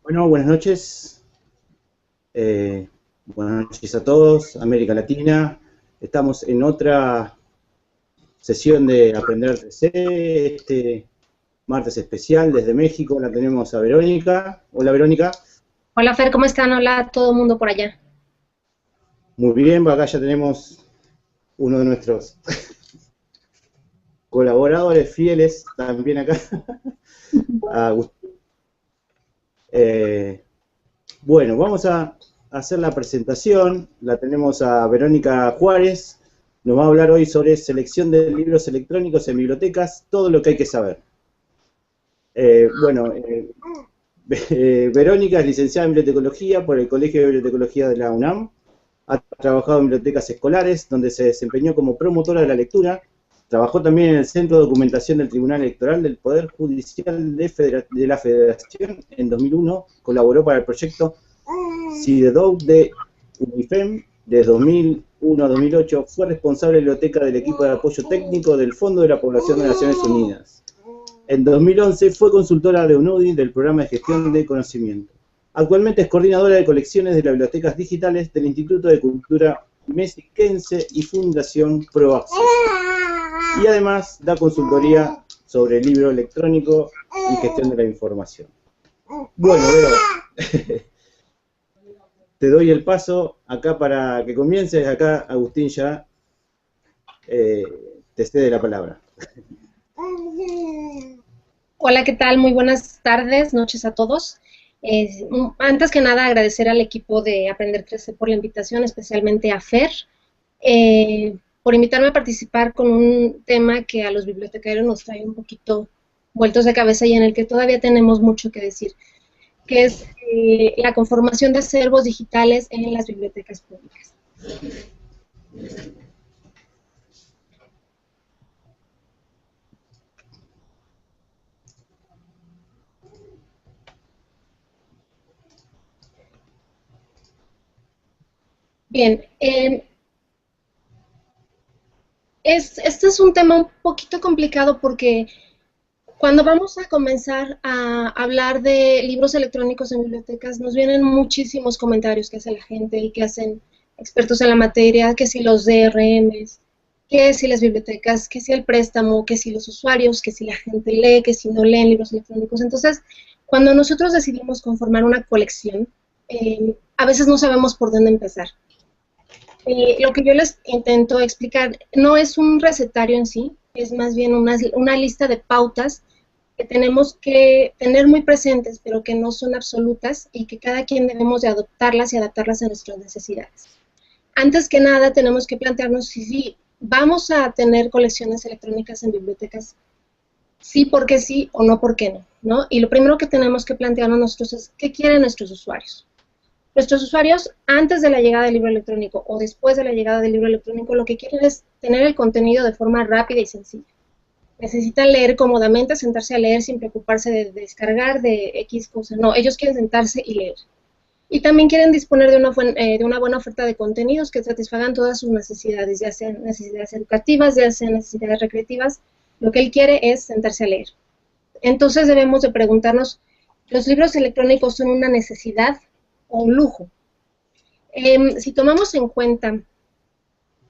Bueno, buenas noches. Buenas noches a todos, América Latina. Estamos en otra sesión de Aprender 3C, este martes especial desde México. La tenemos a Verónica. Hola, Verónica. Hola Fer, ¿cómo están? Hola a todo el mundo por allá. Muy bien, acá ya tenemos uno de nuestros colaboradores fieles también acá. Bueno, vamos a hacer la presentación. La tenemos a Verónica Juárez. Nos va a hablar hoy sobre selección de libros electrónicos en bibliotecas, todo lo que hay que saber. Verónica es licenciada en bibliotecología por el Colegio de Bibliotecología de la UNAM. Ha trabajado en bibliotecas escolares, donde se desempeñó como promotora de la lectura. Trabajó también en el Centro de Documentación del Tribunal Electoral del Poder Judicial de la Federación en 2001. Colaboró para el proyecto CIDEDOC de UNIFEM de 2001 a 2008. Fue responsable de la biblioteca del equipo de apoyo técnico del Fondo de la Población de Naciones Unidas. En 2011 fue consultora de UNUDI del Programa de Gestión de Conocimiento. Actualmente es coordinadora de colecciones de las bibliotecas digitales del Instituto de Cultura Mexiquense y Fundación ProAcceso. Y además da consultoría sobre libro electrónico y gestión de la información. Bueno, Vero, te doy el paso acá para que comiences. Acá Agustín ya te cede la palabra. Hola, ¿qué tal? Muy buenas tardes, noches a todos. Antes que nada, agradecer al equipo de Aprender 13 por la invitación, especialmente a Fer, por invitarme a participar con un tema que a los bibliotecarios nos trae un poquito vueltos de cabeza y en el que todavía tenemos mucho que decir, que es la conformación de acervos digitales en las bibliotecas públicas. Bien, este es un tema un poquito complicado porque cuando vamos a comenzar a hablar de libros electrónicos en bibliotecas, nos vienen muchísimos comentarios que hace la gente y que hacen expertos en la materia, que si los DRMs, que si las bibliotecas, que si el préstamo, que si los usuarios, que si la gente lee, que si no leen libros electrónicos. Entonces, cuando nosotros decidimos conformar una colección, a veces no sabemos por dónde empezar. Lo que yo les intento explicar no es un recetario en sí, es más bien una lista de pautas que tenemos que tener muy presentes, pero que no son absolutas y que cada quien debemos de adoptarlas y adaptarlas a nuestras necesidades. Antes que nada, tenemos que plantearnos si vamos a tener colecciones electrónicas en bibliotecas, sí porque sí o no porque no, ¿no? Y lo primero que tenemos que plantearnos nosotros es qué quieren nuestros usuarios. Nuestros usuarios, antes de la llegada del libro electrónico o después de la llegada del libro electrónico, lo que quieren es tener el contenido de forma rápida y sencilla. Necesitan leer cómodamente, sentarse a leer sin preocuparse de descargar de X cosa. No, ellos quieren sentarse y leer. Y también quieren disponer de una buena oferta de contenidos que satisfagan todas sus necesidades, ya sean necesidades educativas, ya sean necesidades recreativas. Lo que él quiere es sentarse a leer. Entonces debemos de preguntarnos, ¿los libros electrónicos son una necesidad o un lujo? Si tomamos en cuenta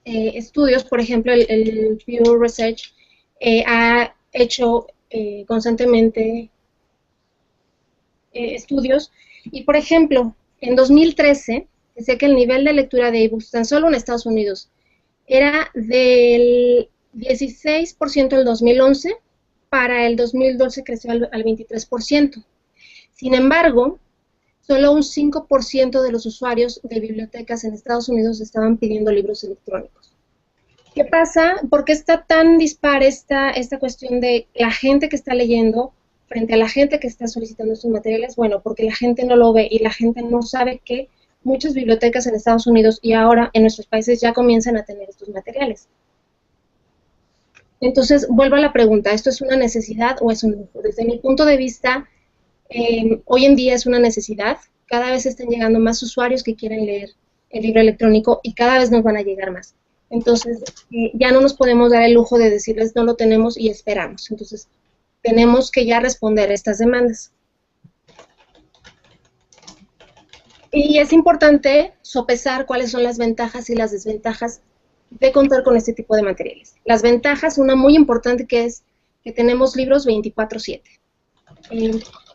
estudios, por ejemplo, el Pew Research ha hecho constantemente estudios y, por ejemplo, en 2013 decía que el nivel de lectura de ebooks tan solo en Estados Unidos era del 16% en el 2011, para el 2012 creció al 23%. Sin embargo, solo un 5% de los usuarios de bibliotecas en Estados Unidos estaban pidiendo libros electrónicos. ¿Qué pasa? ¿Por qué está tan dispar esta cuestión de la gente que está leyendo frente a la gente que está solicitando estos materiales? Bueno, porque la gente no lo ve y la gente no sabe que muchas bibliotecas en Estados Unidos y ahora en nuestros países ya comienzan a tener estos materiales. Entonces, vuelvo a la pregunta, ¿esto es una necesidad o es un lujo? Desde mi punto de vista, hoy en día es una necesidad. Cada vez están llegando más usuarios que quieren leer el libro electrónico y cada vez nos van a llegar más. Entonces, ya no nos podemos dar el lujo de decirles no lo tenemos y esperamos. Entonces, tenemos que ya responder a estas demandas. Y es importante sopesar cuáles son las ventajas y las desventajas de contar con este tipo de materiales. Las ventajas, una muy importante, que es que tenemos libros 24/7.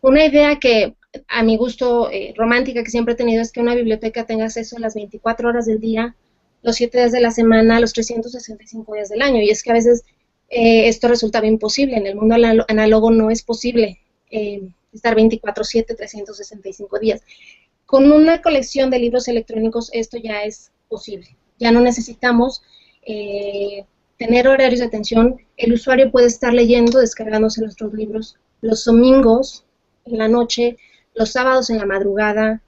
Una idea que a mi gusto romántica que siempre he tenido es que una biblioteca tenga acceso a las 24 horas del día, los 7 días de la semana, los 365 días del año. Y es que a veces esto resultaba imposible. En el mundo análogo no es posible estar 24/7, 365 días. Con una colección de libros electrónicos esto ya es posible. Ya no necesitamos tener horarios de atención. El usuario puede estar leyendo, descargándose nuestros libros los domingos en la noche, los sábados en la madrugada,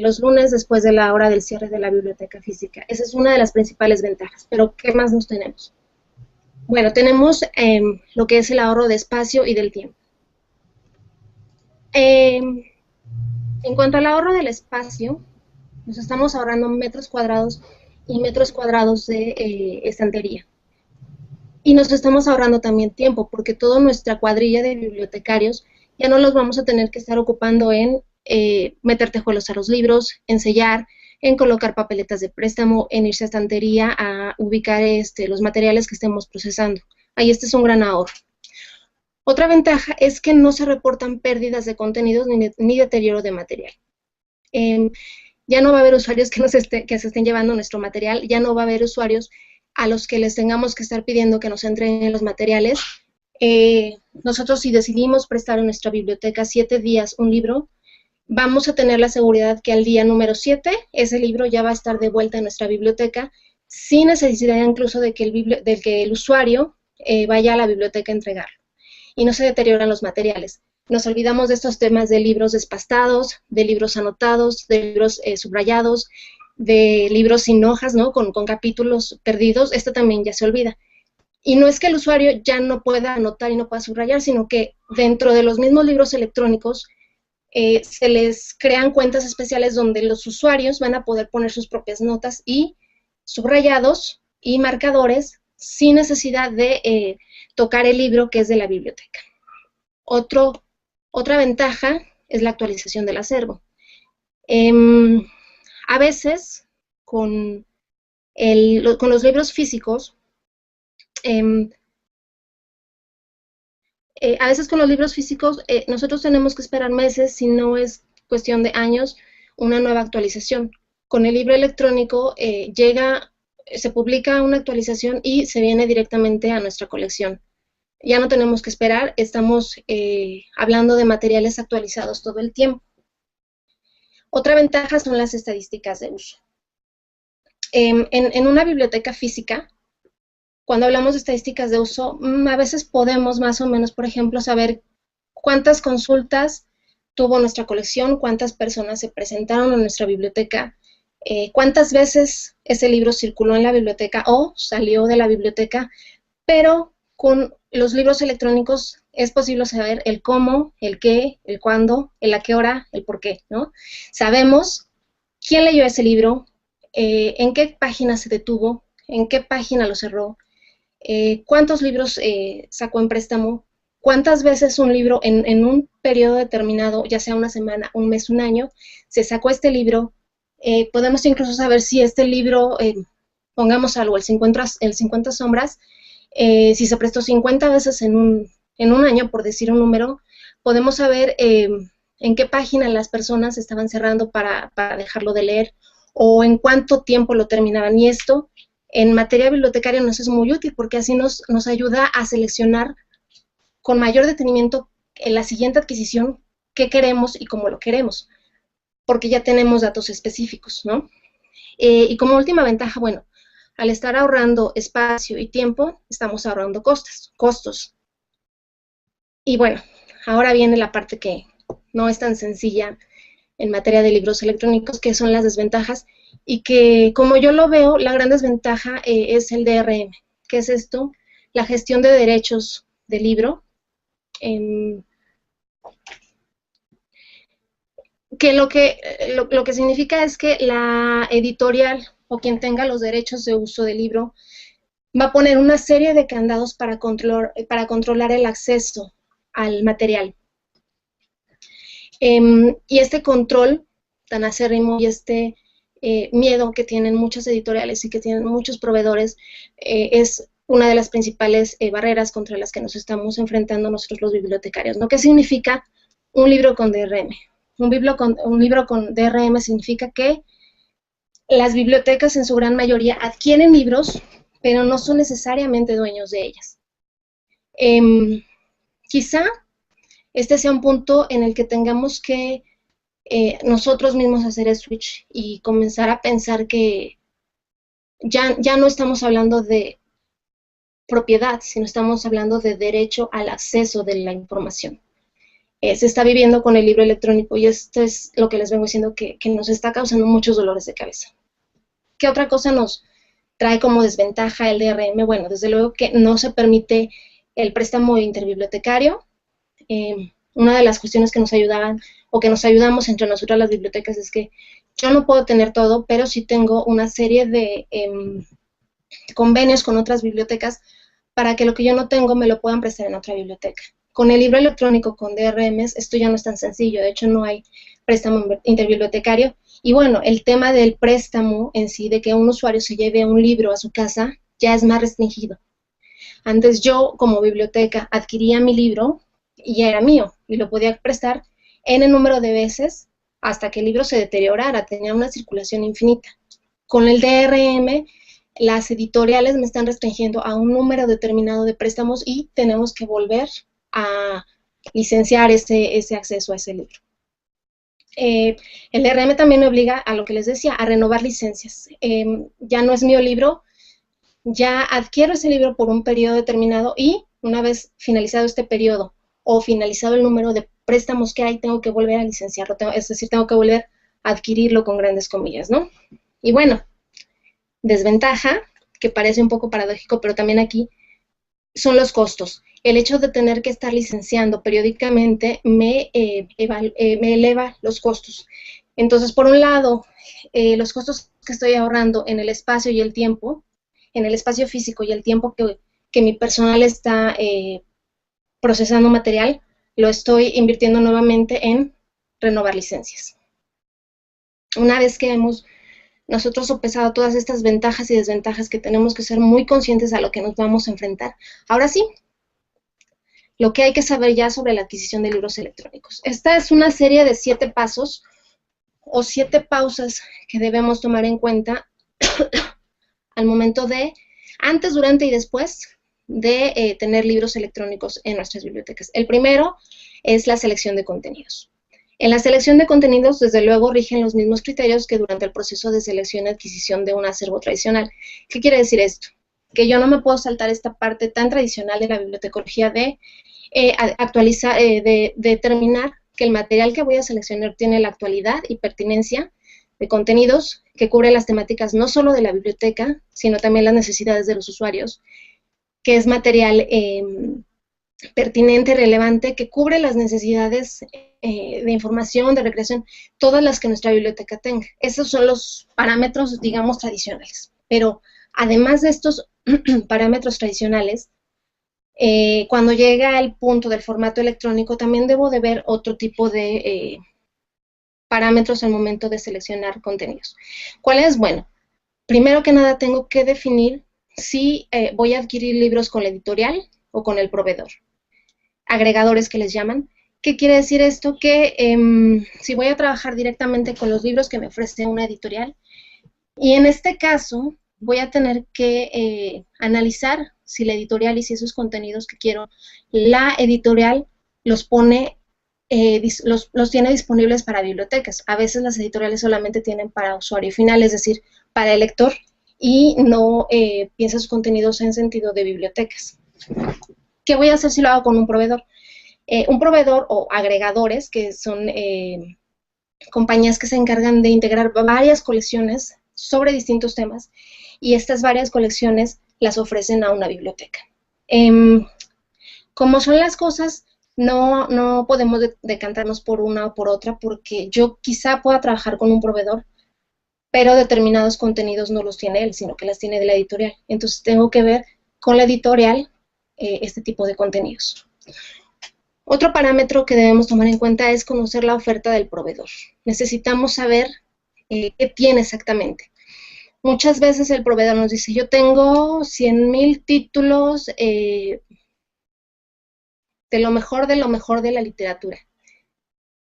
los lunes después de la hora del cierre de la biblioteca física. Esa es una de las principales ventajas. Pero, ¿qué más nos tenemos? Bueno, tenemos lo que es el ahorro de espacio y del tiempo. En cuanto al ahorro del espacio, nos estamos ahorrando metros cuadrados y metros cuadrados de estantería. Y nos estamos ahorrando también tiempo, porque toda nuestra cuadrilla de bibliotecarios ya no los vamos a tener que estar ocupando en meter tejuelos a los libros, en sellar, en colocar papeletas de préstamo, en irse a estantería a ubicar los materiales que estemos procesando. Ahí este es un gran ahorro. Otra ventaja es que no se reportan pérdidas de contenidos ni deterioro de material. Ya no va a haber usuarios que se estén llevando nuestro material, ya no va a haber usuarios a los que les tengamos que estar pidiendo que nos entreguen los materiales. Nosotros, si decidimos prestar en nuestra biblioteca 7 días un libro, vamos a tener la seguridad que al día número 7 ese libro ya va a estar de vuelta en nuestra biblioteca, sin necesidad incluso de que el usuario vaya a la biblioteca a entregarlo. Y no se deterioran los materiales. Nos olvidamos de estos temas de libros despastados, de libros anotados, de libros subrayados, de libros sin hojas, ¿no? Con capítulos perdidos. Esto también ya se olvida. Y no es que el usuario ya no pueda anotar y no pueda subrayar, sino que dentro de los mismos libros electrónicos se les crean cuentas especiales donde los usuarios van a poder poner sus propias notas y subrayados y marcadores sin necesidad de tocar el libro que es de la biblioteca. Otra ventaja es la actualización del acervo. A veces, con los libros físicos, nosotros tenemos que esperar meses, si no es cuestión de años, una nueva actualización. Con el libro electrónico se publica una actualización y se viene directamente a nuestra colección. Ya no tenemos que esperar, estamos hablando de materiales actualizados todo el tiempo. Otra ventaja son las estadísticas de uso. En una biblioteca física, cuando hablamos de estadísticas de uso, a veces podemos más o menos, por ejemplo, saber cuántas consultas tuvo nuestra colección, cuántas personas se presentaron a nuestra biblioteca, cuántas veces ese libro circuló en la biblioteca o salió de la biblioteca, pero con los libros electrónicos es posible saber el cómo, el qué, el cuándo, el a qué hora, el por qué, ¿no? Sabemos quién leyó ese libro, en qué página se detuvo, en qué página lo cerró, cuántos libros sacó en préstamo, cuántas veces un libro en un periodo determinado, ya sea una semana, un mes, un año, se sacó este libro. Podemos incluso saber si este libro, pongamos algo, el 50 sombras, si se prestó 50 veces en un año, por decir un número, podemos saber en qué página las personas estaban cerrando para dejarlo de leer o en cuánto tiempo lo terminaban. Y esto en materia bibliotecaria nos es muy útil porque así nos ayuda a seleccionar con mayor detenimiento en la siguiente adquisición qué queremos y cómo lo queremos, porque ya tenemos datos específicos, ¿no? Y como última ventaja, bueno, al estar ahorrando espacio y tiempo, estamos ahorrando costos. Y bueno, ahora viene la parte que no es tan sencilla en materia de libros electrónicos, que son las desventajas, y que, como yo lo veo, la gran desventaja es el DRM. ¿Qué es esto? La gestión de derechos de libro. Que lo que significa es que la editorial o quien tenga los derechos de uso del libro va a poner una serie de candados para controlar el acceso al material. Y este control tan acérrimo y este miedo que tienen muchas editoriales y que tienen muchos proveedores es una de las principales barreras contra las que nos estamos enfrentando nosotros los bibliotecarios, ¿no? ¿Qué significa un libro con DRM? Un libro con DRM significa que las bibliotecas en su gran mayoría adquieren libros, pero no son necesariamente dueños de ellas. Quizá este sea un punto en el que tengamos que nosotros mismos hacer el switch y comenzar a pensar que ya no estamos hablando de propiedad, sino estamos hablando de derecho al acceso de la información. Se está viviendo con el libro electrónico y esto es lo que les vengo diciendo que nos está causando muchos dolores de cabeza. ¿Qué otra cosa nos trae como desventaja el DRM? Bueno, desde luego que no se permite el préstamo interbibliotecario. Una de las cuestiones que nos ayudaban o que nos ayudamos entre nosotras las bibliotecas es que yo no puedo tener todo, pero sí tengo una serie de convenios con otras bibliotecas para que lo que yo no tengo me lo puedan prestar en otra biblioteca. Con el libro electrónico, con DRMs, esto ya no es tan sencillo, de hecho no hay préstamo interbibliotecario. Y bueno, el tema del préstamo en sí, de que un usuario se lleve un libro a su casa, ya es más restringido. Antes yo, como biblioteca, adquiría mi libro y ya era mío, y lo podía prestar en el número de veces hasta que el libro se deteriorara, tenía una circulación infinita. Con el DRM, las editoriales me están restringiendo a un número determinado de préstamos y tenemos que volver a licenciar ese acceso a ese libro. El DRM también me obliga a lo que les decía, a renovar licencias. Ya no es mío libro, ya adquiero ese libro por un periodo determinado y una vez finalizado este periodo o finalizado el número de préstamos que hay, tengo que volver a licenciarlo, es decir, tengo que volver a adquirirlo con grandes comillas, ¿no? Y bueno, desventaja, que parece un poco paradójico, pero también aquí son los costos. El hecho de tener que estar licenciando periódicamente me eleva los costos. Entonces, por un lado, los costos que estoy ahorrando en el espacio y el tiempo, en el espacio físico y el tiempo que mi personal está procesando material, lo estoy invirtiendo nuevamente en renovar licencias. Una vez que hemos nosotros sopesado todas estas ventajas y desventajas que tenemos que ser muy conscientes a lo que nos vamos a enfrentar. Ahora sí, lo que hay que saber ya sobre la adquisición de libros electrónicos. Esta es una serie de 7 pasos o 7 pausas que debemos tomar en cuenta al momento de, antes, durante y después de tener libros electrónicos en nuestras bibliotecas. El primero es la selección de contenidos. En la selección de contenidos, desde luego, rigen los mismos criterios que durante el proceso de selección y adquisición de un acervo tradicional. ¿Qué quiere decir esto? Que yo no me puedo saltar esta parte tan tradicional de la bibliotecología de actualizar, de determinar que el material que voy a seleccionar tiene la actualidad y pertinencia de contenidos que cubre las temáticas no solo de la biblioteca, sino también las necesidades de los usuarios, que es material pertinente, relevante, que cubre las necesidades de información, de recreación, todas las que nuestra biblioteca tenga. Esos son los parámetros, digamos, tradicionales. Pero además de estos parámetros tradicionales, cuando llega al punto del formato electrónico, también debo de ver otro tipo de parámetros al momento de seleccionar contenidos. ¿Cuál es? Bueno, primero que nada tengo que definir si voy a adquirir libros con la editorial o con el proveedor. Agregadores que les llaman. ¿Qué quiere decir esto? Que si voy a trabajar directamente con los libros que me ofrece una editorial, y en este caso voy a tener que analizar si la editorial y si esos contenidos que quiero, la editorial los pone, los tiene disponibles para bibliotecas. A veces las editoriales solamente tienen para usuario final, es decir, para el lector, y no piensa sus contenidos en sentido de bibliotecas. ¿Qué voy a hacer si lo hago con un proveedor? Un proveedor o agregadores, que son compañías que se encargan de integrar varias colecciones sobre distintos temas, y estas varias colecciones las ofrecen a una biblioteca. Como son las cosas, no podemos decantarnos por una o por otra, porque yo quizá pueda trabajar con un proveedor, pero determinados contenidos no los tiene él, sino que las tiene de la editorial. Entonces tengo que ver con la editorial este tipo de contenidos. Otro parámetro que debemos tomar en cuenta es conocer la oferta del proveedor. Necesitamos saber qué tiene exactamente. Muchas veces el proveedor nos dice, yo tengo 100,000 títulos de lo mejor de la literatura,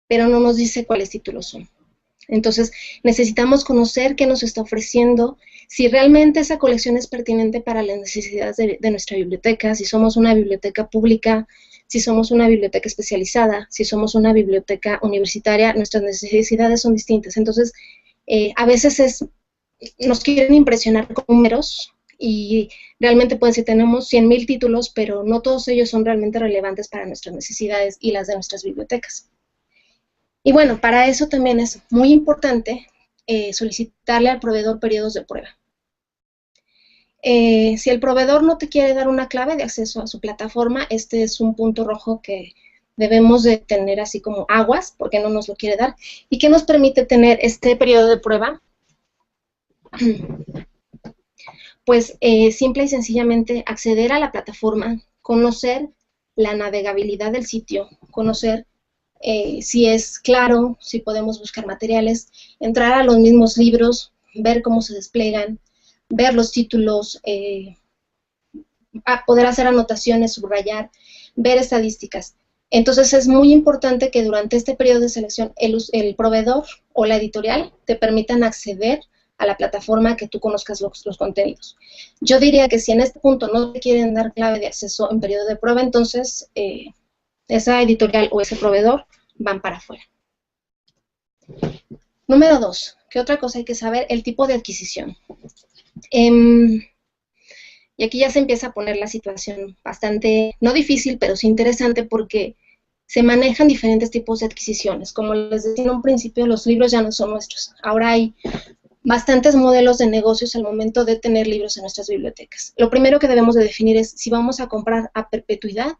pero no nos dice cuáles títulos son. Entonces, necesitamos conocer qué nos está ofreciendo, si realmente esa colección es pertinente para las necesidades de nuestra biblioteca, si somos una biblioteca pública, si somos una biblioteca especializada, si somos una biblioteca universitaria, nuestras necesidades son distintas. Entonces, a veces nos quieren impresionar con números y realmente pueden decir, tenemos 100,000 títulos, pero no todos ellos son realmente relevantes para nuestras necesidades y las de nuestras bibliotecas. Y bueno, para eso también es muy importante solicitarle al proveedor periodos de prueba. Si el proveedor no te quiere dar una clave de acceso a su plataforma, este es un punto rojo que debemos de tener así como aguas, porque no nos lo quiere dar, y que nos permite tener este periodo de prueba, pues simple y sencillamente acceder a la plataforma, conocer la navegabilidad del sitio, conocer si es claro, si podemos buscar materiales, entrar a los mismos libros, ver cómo se despliegan, ver los títulos, poder hacer anotaciones, subrayar, ver estadísticas. Entonces es muy importante que durante este periodo de selección el proveedor o la editorial te permitan acceder a la plataforma, que tú conozcas los contenidos. Yo diría que si en este punto no te quieren dar clave de acceso en periodo de prueba, entonces esa editorial o ese proveedor van para afuera. Número 2, ¿qué otra cosa hay que saber? El tipo de adquisición. Y aquí ya se empieza a poner la situación bastante, no difícil, pero sí interesante, porque se manejan diferentes tipos de adquisiciones. Como les decía en un principio, los libros ya no son nuestros. Ahora hay bastantes modelos de negocios al momento de tener libros en nuestras bibliotecas. Lo primero que debemos de definir es si vamos a comprar a perpetuidad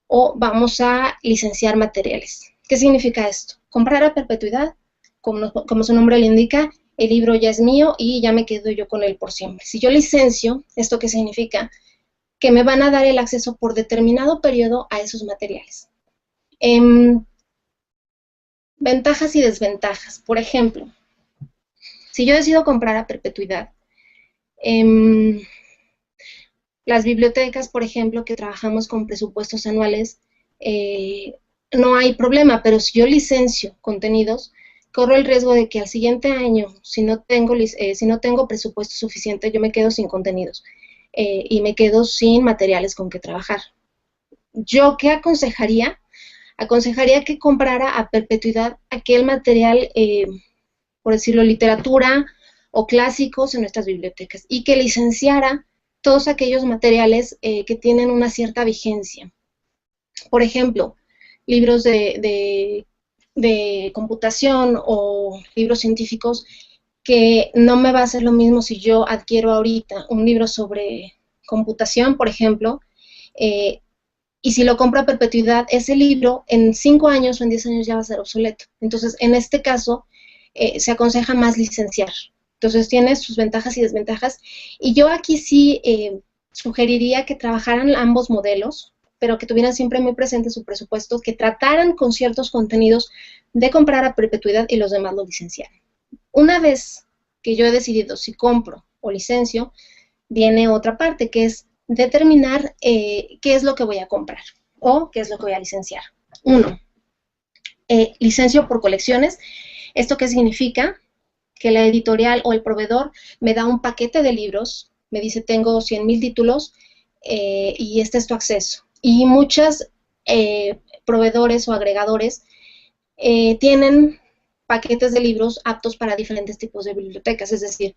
o vamos a licenciar materiales. ¿Qué significa esto? Comprar a perpetuidad, como su nombre le indica, el libro ya es mío y ya me quedo yo con él por siempre. Si yo licencio, ¿esto qué significa? Que me van a dar el acceso por determinado periodo a esos materiales. Ventajas y desventajas. Por ejemplo, si yo decido comprar a perpetuidad, las bibliotecas, por ejemplo, que trabajamos con presupuestos anuales, no hay problema, pero si yo licencio contenidos, corro el riesgo de que al siguiente año, si no tengo presupuesto suficiente, yo me quedo sin contenidos y me quedo sin materiales con que trabajar. ¿Yo qué aconsejaría? Aconsejaría que comprara a perpetuidad aquel material, por decirlo, literatura o clásicos en nuestras bibliotecas, y que licenciara todos aquellos materiales que tienen una cierta vigencia. Por ejemplo, libros de computación o libros científicos, que no me va a hacer lo mismo si yo adquiero ahorita un libro sobre computación, por ejemplo, y si lo compro a perpetuidad, ese libro en 5 años o en 10 años ya va a ser obsoleto. Entonces, en este caso, se aconseja más licenciar. Entonces, tiene sus ventajas y desventajas. Y yo aquí sí sugeriría que trabajaran ambos modelos, pero que tuvieran siempre muy presente su presupuesto, que trataran con ciertos contenidos de comprar a perpetuidad y los demás lo licenciaran. Una vez que yo he decidido si compro o licencio, viene otra parte, que es determinar qué es lo que voy a comprar o qué es lo que voy a licenciar. 1. Licencio por colecciones. ¿Esto qué significa? Que la editorial o el proveedor me da un paquete de libros, me dice tengo 100,000 títulos y este es tu acceso. Y muchos proveedores o agregadores tienen paquetes de libros aptos para diferentes tipos de bibliotecas, es decir,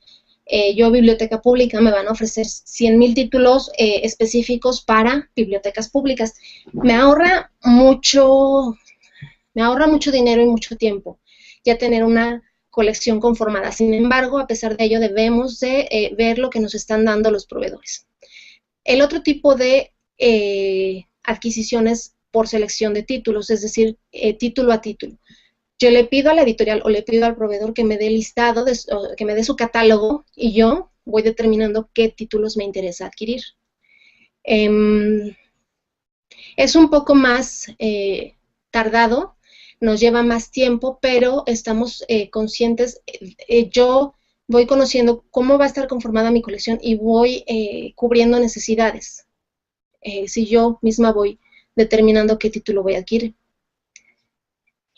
yo, biblioteca pública, me van a ofrecer 100,000 títulos específicos para bibliotecas públicas. Me ahorra mucho dinero y mucho tiempo ya tener una colección conformada. Sin embargo, a pesar de ello, debemos de ver lo que nos están dando los proveedores. El otro tipo de adquisiciones por selección de títulos, es decir, título a título. Yo le pido a la editorial o le pido al proveedor que me dé listado, que me dé su catálogo, y yo voy determinando qué títulos me interesa adquirir. Es un poco más tardado, nos lleva más tiempo, pero estamos conscientes. Yo voy conociendo cómo va a estar conformada mi colección y voy cubriendo necesidades. Si yo misma voy determinando qué título voy a adquirir.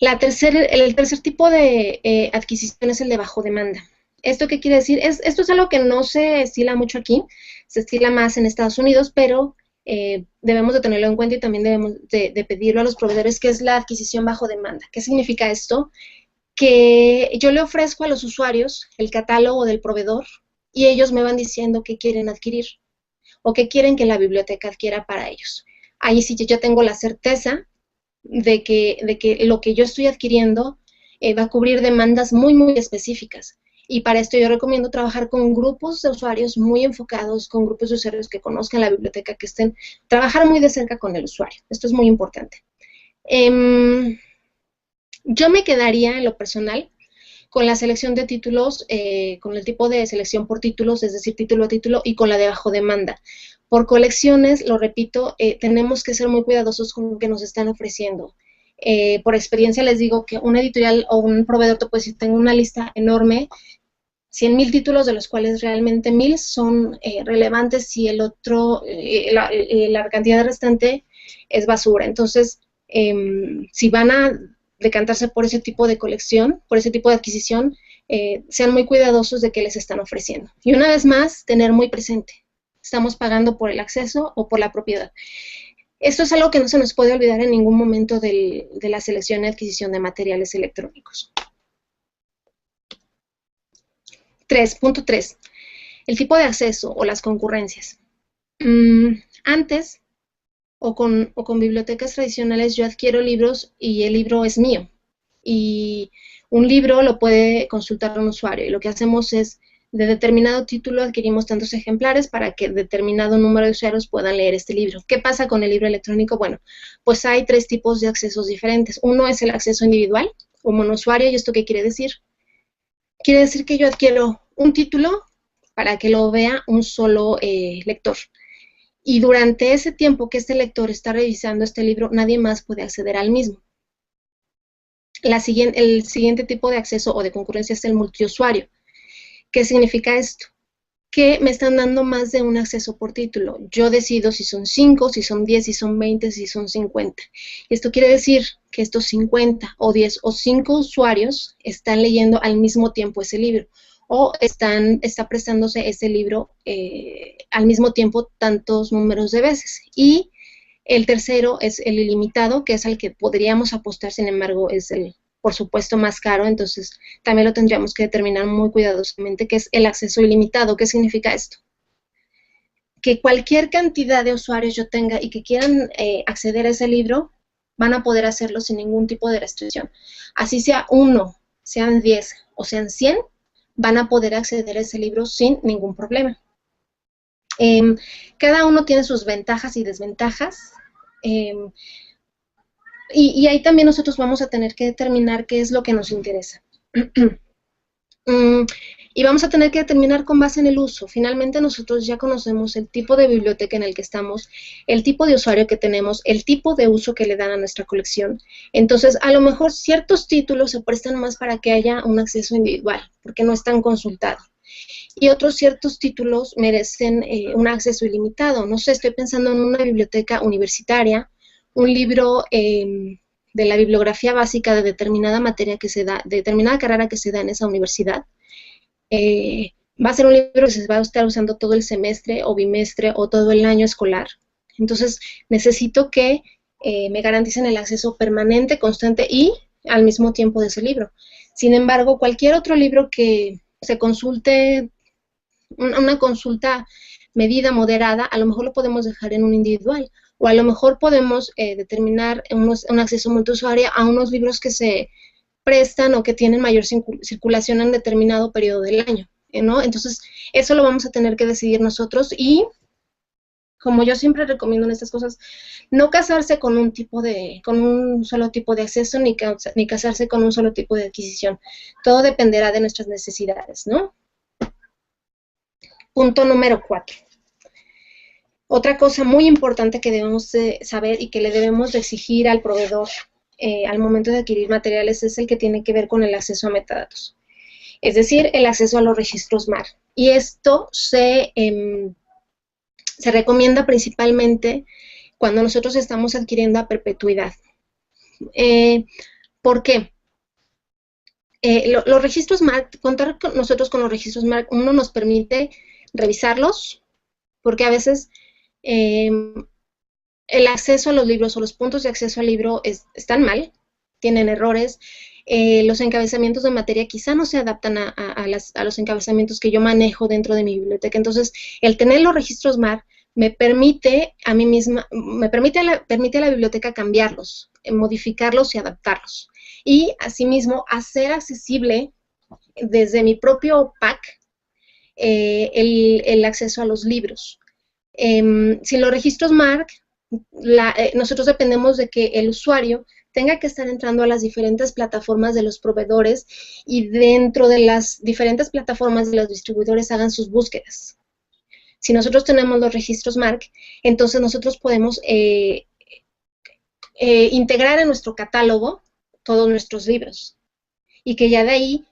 El tercer tipo de adquisición es el de bajo demanda. ¿Esto qué quiere decir? Esto es algo que no se estila mucho aquí, se estila más en Estados Unidos, pero debemos de tenerlo en cuenta y también debemos de pedirlo a los proveedores, que es la adquisición bajo demanda. ¿Qué significa esto? Que yo le ofrezco a los usuarios el catálogo del proveedor y ellos me van diciendo qué quieren adquirir o qué quieren que la biblioteca adquiera para ellos. Ahí sí yo tengo la certeza de que lo que yo estoy adquiriendo va a cubrir demandas muy, muy específicas. Y para esto yo recomiendo trabajar con grupos de usuarios muy enfocados, con grupos de usuarios que conozcan la biblioteca, que estén, trabajar muy de cerca con el usuario. Esto es muy importante. Yo me quedaría en lo personal con la selección de títulos, con el tipo de selección por títulos, es decir, título a título, y con la de bajo demanda. Por colecciones, lo repito, tenemos que ser muy cuidadosos con lo que nos están ofreciendo. Por experiencia les digo que una editorial o un proveedor te puede decir, tengo una lista enorme, 100,000 títulos, de los cuales realmente 1,000 son relevantes y el otro, la cantidad restante es basura. Entonces, si van a decantarse por ese tipo de colección, por ese tipo de adquisición, sean muy cuidadosos de qué les están ofreciendo. Y una vez más, tener muy presente, estamos pagando por el acceso o por la propiedad. Esto es algo que no se nos puede olvidar en ningún momento de la selección y adquisición de materiales electrónicos. 3.3. El tipo de acceso o las concurrencias. Antes, o con bibliotecas tradicionales, yo adquiero libros y el libro es mío. Y un libro lo puede consultar un usuario. Y lo que hacemos es, de determinado título adquirimos tantos ejemplares para que determinado número de usuarios puedan leer este libro. ¿Qué pasa con el libro electrónico? Bueno, pues hay 3 tipos de accesos diferentes. Uno es el acceso individual o monousuario. ¿Y esto qué quiere decir? Quiere decir que yo adquiero un título para que lo vea un solo lector. Y durante ese tiempo que este lector está revisando este libro, nadie más puede acceder al mismo. El siguiente tipo de acceso o de concurrencia es el multiusuario. ¿Qué significa esto? Que me están dando más de un acceso por título. Yo decido si son 5, si son 10, si son 20, si son 50. Esto quiere decir que estos 50 o 10 o 5 usuarios están leyendo al mismo tiempo ese libro o está prestándose ese libro al mismo tiempo tantos números de veces. Y el tercero es el ilimitado, que es al que podríamos apostar, sin embargo, es el, por supuesto, más caro, entonces también lo tendríamos que determinar muy cuidadosamente, que es el acceso ilimitado. ¿Qué significa esto? Que cualquier cantidad de usuarios yo tenga y que quieran acceder a ese libro, van a poder hacerlo sin ningún tipo de restricción. Así sea 1, sean 10 o sean 100, van a poder acceder a ese libro sin ningún problema. Cada uno tiene sus ventajas y desventajas. Y ahí también nosotros vamos a tener que determinar qué es lo que nos interesa. Y vamos a tener que determinar con base en el uso. Finalmente nosotros ya conocemos el tipo de biblioteca en el que estamos, el tipo de usuario que tenemos, el tipo de uso que le dan a nuestra colección. Entonces, a lo mejor ciertos títulos se prestan más para que haya un acceso individual, porque no están consultados. Y otros ciertos títulos merecen un acceso ilimitado. No sé, estoy pensando en una biblioteca universitaria, un libro de la bibliografía básica de determinada materia que se da, de determinada carrera que se da en esa universidad. Va a ser un libro que se va a estar usando todo el semestre o bimestre o todo el año escolar. Entonces, necesito que me garanticen el acceso permanente, constante y al mismo tiempo de ese libro. Sin embargo, cualquier otro libro que se consulte, una consulta medida, moderada, a lo mejor lo podemos dejar en un individual, o a lo mejor podemos determinar un acceso multiusuario a unos libros que se prestan o que tienen mayor circulación en determinado periodo del año, ¿no? Entonces, eso lo vamos a tener que decidir nosotros y, como yo siempre recomiendo en estas cosas, no casarse con un solo tipo de acceso, ni casarse con un solo tipo de adquisición. Todo dependerá de nuestras necesidades, ¿no? Punto número 4. Otra cosa muy importante que debemos de saber y que le debemos de exigir al proveedor al momento de adquirir materiales es el que tiene que ver con el acceso a metadatos, es decir, el acceso a los registros MAR. Y esto se recomienda principalmente cuando nosotros estamos adquiriendo a perpetuidad. ¿Por qué? Los registros MARC, contar con nosotros con los registros MARC, uno nos permite revisarlos, porque a veces el acceso a los libros o los puntos de acceso al libro están mal, tienen errores, los encabezamientos de materia quizá no se adaptan a los encabezamientos que yo manejo dentro de mi biblioteca. Entonces, el tener los registros MAR me permite a mí misma, permite a la biblioteca cambiarlos, modificarlos y adaptarlos. Y asimismo, hacer accesible desde mi propio PAC el acceso a los libros. Sin los registros MARC, nosotros dependemos de que el usuario tenga que estar entrando a las diferentes plataformas de los proveedores y dentro de las diferentes plataformas de los distribuidores hagan sus búsquedas. Si nosotros tenemos los registros MARC, entonces nosotros podemos integrar en nuestro catálogo todos nuestros libros y que ya de ahí,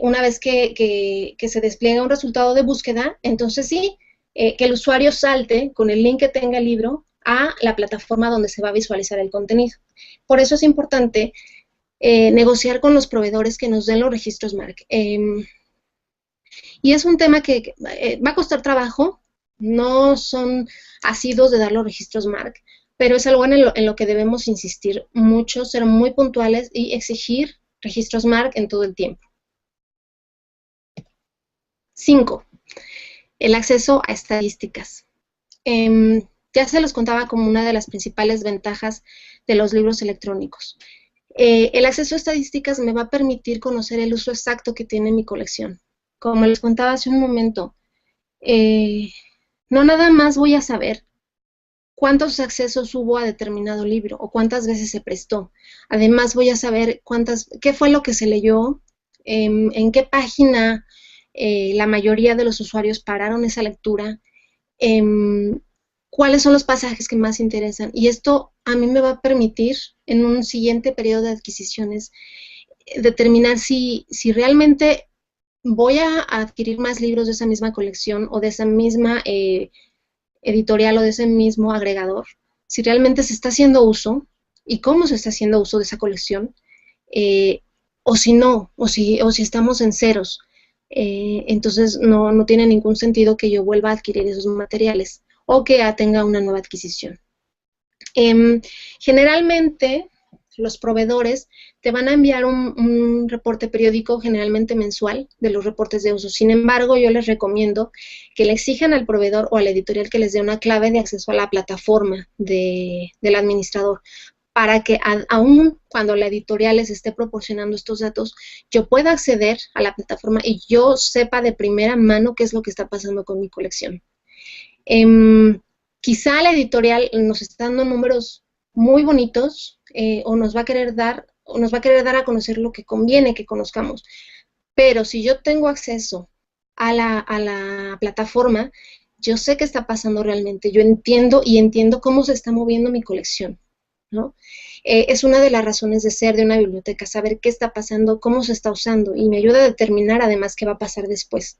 una vez que se despliega un resultado de búsqueda, entonces sí, que el usuario salte con el link que tenga el libro a la plataforma donde se va a visualizar el contenido. Por eso es importante negociar con los proveedores que nos den los registros MARC. Y es un tema que va a costar trabajo, no son asiduos de dar los registros MARC, pero es algo en lo que debemos insistir mucho, ser muy puntuales y exigir registros MARC en todo el tiempo. 5. El acceso a estadísticas. Ya se los contaba como una de las principales ventajas de los libros electrónicos. El acceso a estadísticas me va a permitir conocer el uso exacto que tiene mi colección. Como les contaba hace un momento, no nada más voy a saber cuántos accesos hubo a determinado libro o cuántas veces se prestó. Además voy a saber qué fue lo que se leyó, en qué página la mayoría de los usuarios pararon esa lectura, cuáles son los pasajes que más interesan. Y esto a mí me va a permitir, en un siguiente periodo de adquisiciones, determinar si realmente voy a adquirir más libros de esa misma colección o de esa misma editorial o de ese mismo agregador, si realmente se está haciendo uso y cómo se está haciendo uso de esa colección, o si no, o si estamos en ceros. Entonces no tiene ningún sentido que yo vuelva a adquirir esos materiales o que tenga una nueva adquisición. Generalmente los proveedores te van a enviar un reporte periódico, generalmente mensual, de los reportes de uso. Sin embargo, yo les recomiendo que le exijan al proveedor o a la editorial que les dé una clave de acceso a la plataforma del administrador, para que aún cuando la editorial les esté proporcionando estos datos, yo pueda acceder a la plataforma y yo sepa de primera mano qué es lo que está pasando con mi colección. Quizá la editorial nos está dando números muy bonitos o nos va a querer dar a conocer lo que conviene que conozcamos. Pero si yo tengo acceso a la plataforma, yo sé qué está pasando realmente, yo entiendo cómo se está moviendo mi colección, ¿no? Es una de las razones de ser de una biblioteca, saber qué está pasando, cómo se está usando, y me ayuda a determinar además qué va a pasar después.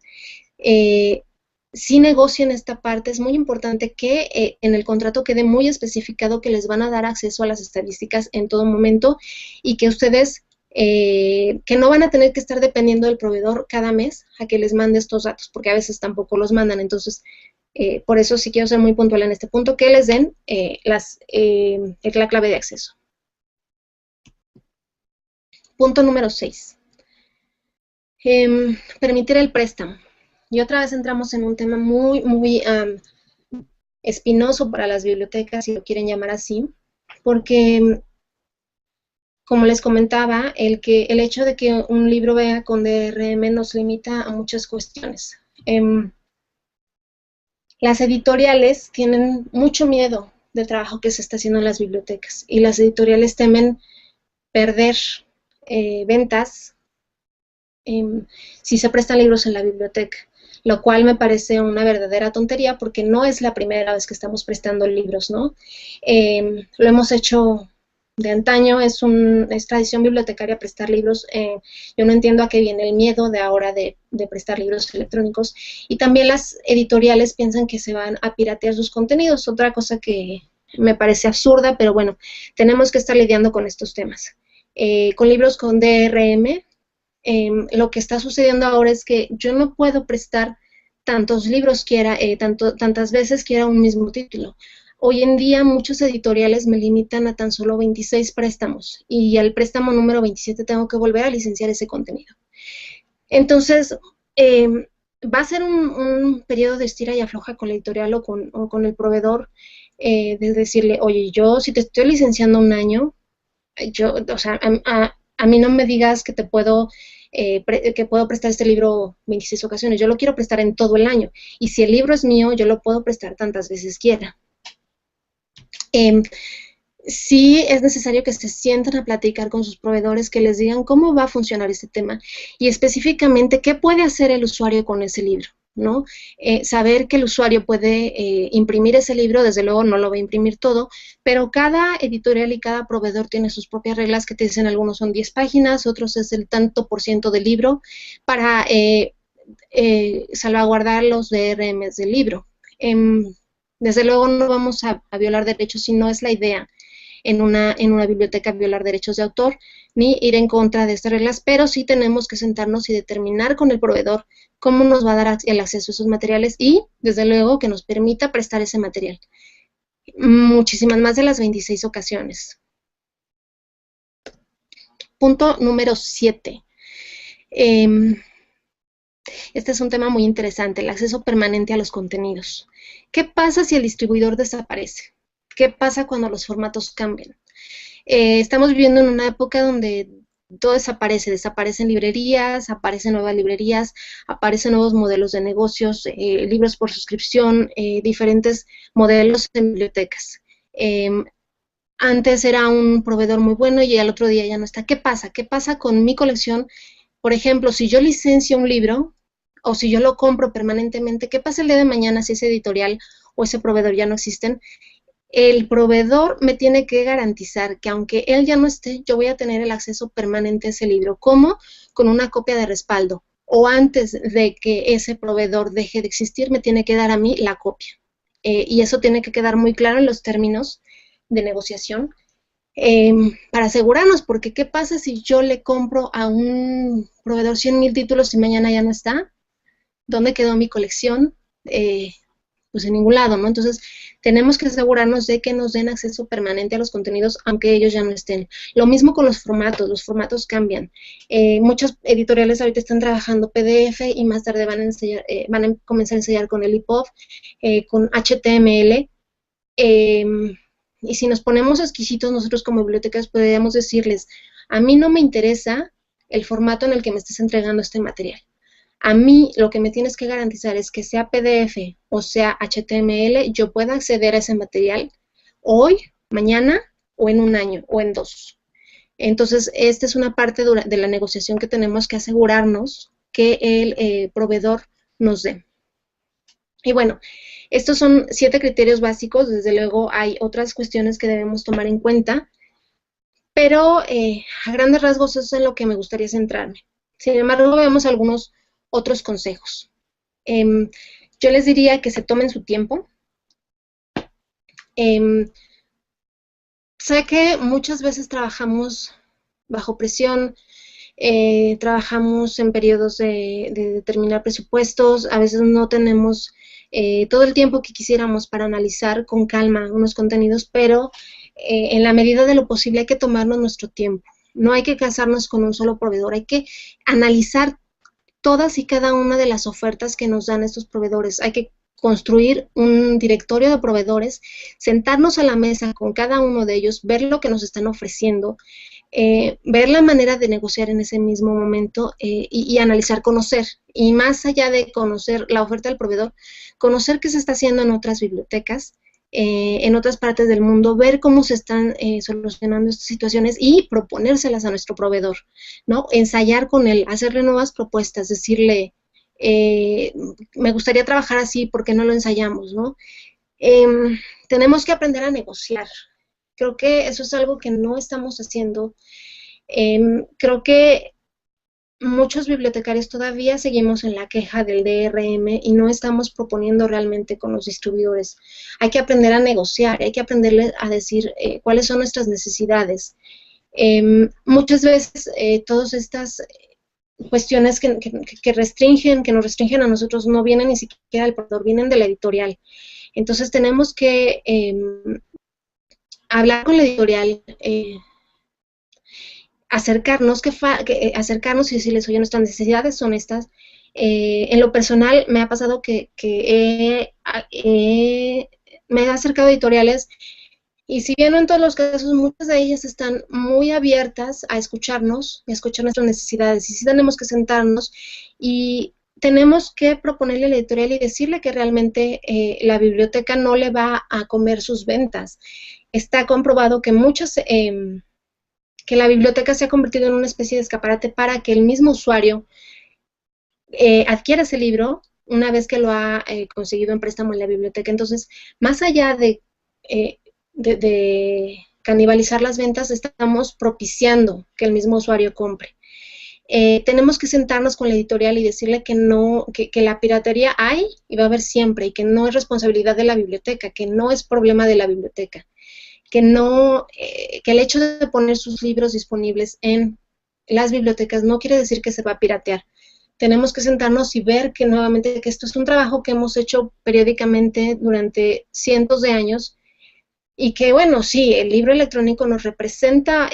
Si negocian esta parte, es muy importante que en el contrato quede muy especificado que les van a dar acceso a las estadísticas en todo momento y que ustedes, que no van a tener que estar dependiendo del proveedor cada mes a que les mande estos datos, porque a veces tampoco los mandan. Entonces, por eso sí quiero ser muy puntual en este punto, que les den la clave de acceso. Punto número 6. Permitir el préstamo. Y otra vez entramos en un tema muy espinoso para las bibliotecas, si lo quieren llamar así, porque, como les comentaba, el hecho de que un libro vea con DRM nos limita a muchas cuestiones. Las editoriales tienen mucho miedo del trabajo que se está haciendo en las bibliotecas y las editoriales temen perder ventas si se prestan libros en la biblioteca. lo cual me parece una verdadera tontería porque no es la primera vez que estamos prestando libros, ¿no? Lo hemos hecho de antaño, es tradición bibliotecaria prestar libros. Yo no entiendo a qué viene el miedo de ahora de prestar libros electrónicos, y también las editoriales piensan que se van a piratear sus contenidos, otra cosa que me parece absurda, pero bueno, tenemos que estar lidiando con estos temas. Con libros con DRM, lo que está sucediendo ahora es que yo no puedo prestar tantos libros quiera, tantas veces quiera un mismo título. Hoy en día muchos editoriales me limitan a tan solo 26 préstamos, y al préstamo número 27 tengo que volver a licenciar ese contenido. Entonces, va a ser un periodo de estira y afloja con la editorial o con el proveedor, de decirle, oye, yo si te estoy licenciando un año, o sea, a mí no me digas que te puedo, que puedo prestar este libro 26 ocasiones, yo lo quiero prestar en todo el año, y si el libro es mío, yo lo puedo prestar tantas veces quiera. Sí es necesario que se sienten a platicar con sus proveedores, que les digan cómo va a funcionar este tema y específicamente qué puede hacer el usuario con ese libro, ¿no? Saber que el usuario puede imprimir ese libro, desde luego no lo va a imprimir todo, pero cada editorial y cada proveedor tiene sus propias reglas que te dicen, algunos son 10 páginas, otros es el tanto por ciento del libro, para salvaguardar los DRMs del libro. Desde luego no vamos a violar derechos, si no es la idea en una biblioteca violar derechos de autor, ni ir en contra de estas reglas, pero sí tenemos que sentarnos y determinar con el proveedor cómo nos va a dar el acceso a esos materiales y, desde luego, que nos permita prestar ese material. Muchísimas más de las 26 ocasiones. Punto número 7. Este es un tema muy interesante, el acceso permanente a los contenidos. ¿Qué pasa si el distribuidor desaparece? ¿Qué pasa cuando los formatos cambian? Estamos viviendo en una época donde todo desaparece, desaparecen librerías, aparecen nuevas librerías, aparecen nuevos modelos de negocios, libros por suscripción, diferentes modelos en bibliotecas. Antes era un proveedor muy bueno y al otro día ya no está. ¿Qué pasa? ¿Qué pasa con mi colección? Por ejemplo, si yo licencio un libro o si yo lo compro permanentemente, ¿qué pasa el día de mañana si ese editorial o ese proveedor ya no existen? El proveedor me tiene que garantizar que aunque él ya no esté, yo voy a tener el acceso permanente a ese libro. ¿Cómo? Con una copia de respaldo. O antes de que ese proveedor deje de existir, me tiene que dar a mí la copia. Y eso tiene que quedar muy claro en los términos de negociación, para asegurarnos, porque ¿qué pasa si yo le compro a un proveedor 100,000 títulos y mañana ya no está? ¿Dónde quedó mi colección? Pues en ningún lado, ¿no? Entonces, tenemos que asegurarnos de que nos den acceso permanente a los contenidos, aunque ellos ya no estén. Lo mismo con los formatos cambian. Muchos editoriales ahorita están trabajando PDF y más tarde van a comenzar a enseñar con el EPUB, con HTML, y si nos ponemos exquisitos nosotros como bibliotecas podríamos decirles, a mí no me interesa el formato en el que me estés entregando este material. A mí lo que me tienes que garantizar es que sea PDF o sea HTML, yo pueda acceder a ese material hoy, mañana o en un año o en 2. Entonces, esta es una parte de la negociación que tenemos que asegurarnos que el proveedor nos dé. Y bueno, estos son 7 criterios básicos, desde luego hay otras cuestiones que debemos tomar en cuenta, pero a grandes rasgos eso es en lo que me gustaría centrarme. Sin embargo, vemos algunos otros consejos. Yo les diría que se tomen su tiempo. Sé que muchas veces trabajamos bajo presión, trabajamos en periodos de determinar presupuestos, a veces no tenemos todo el tiempo que quisiéramos para analizar con calma unos contenidos, pero en la medida de lo posible hay que tomarnos nuestro tiempo. No hay que casarnos con un solo proveedor, hay que analizar todas y cada una de las ofertas que nos dan estos proveedores. Hay que construir un directorio de proveedores, sentarnos a la mesa con cada uno de ellos, ver lo que nos están ofreciendo, ver la manera de negociar en ese mismo momento y analizar, conocer. Y más allá de conocer la oferta del proveedor, conocer qué se está haciendo en otras bibliotecas, en otras partes del mundo, ver cómo se están solucionando estas situaciones y proponérselas a nuestro proveedor, ¿no? Ensayar con él, hacerle nuevas propuestas, decirle, me gustaría trabajar así, ¿por qué no lo ensayamos, no? Tenemos que aprender a negociar. Creo que eso es algo que no estamos haciendo. Creo que muchos bibliotecarios todavía seguimos en la queja del DRM y no estamos proponiendo realmente con los distribuidores. Hay que aprender a negociar, hay que aprenderle a decir cuáles son nuestras necesidades. Muchas veces todas estas cuestiones que restringen, que nos restringen a nosotros no vienen ni siquiera del proveedor, vienen de la editorial. Entonces tenemos que hablar con la editorial, acercarnos y decirles, oye, nuestras necesidades son estas. En lo personal me ha pasado que me he acercado a editoriales y si bien no en todos los casos, muchas de ellas están muy abiertas a escucharnos y a escuchar nuestras necesidades. Y sí tenemos que sentarnos y tenemos que proponerle a la editorial y decirle que realmente la biblioteca no le va a comer sus ventas. Está comprobado que que la biblioteca se ha convertido en una especie de escaparate para que el mismo usuario adquiera ese libro una vez que lo ha conseguido en préstamo en la biblioteca. Entonces, más allá de canibalizar las ventas, estamos propiciando que el mismo usuario compre. Tenemos que sentarnos con la editorial y decirle que no, que la piratería hay y va a haber siempre, y que no es responsabilidad de la biblioteca, que no es problema de la biblioteca, que el hecho de poner sus libros disponibles en las bibliotecas no quiere decir que se va a piratear. Tenemos que sentarnos y ver que nuevamente que esto es un trabajo que hemos hecho periódicamente durante cientos de años y que, bueno, sí, el libro electrónico nos representa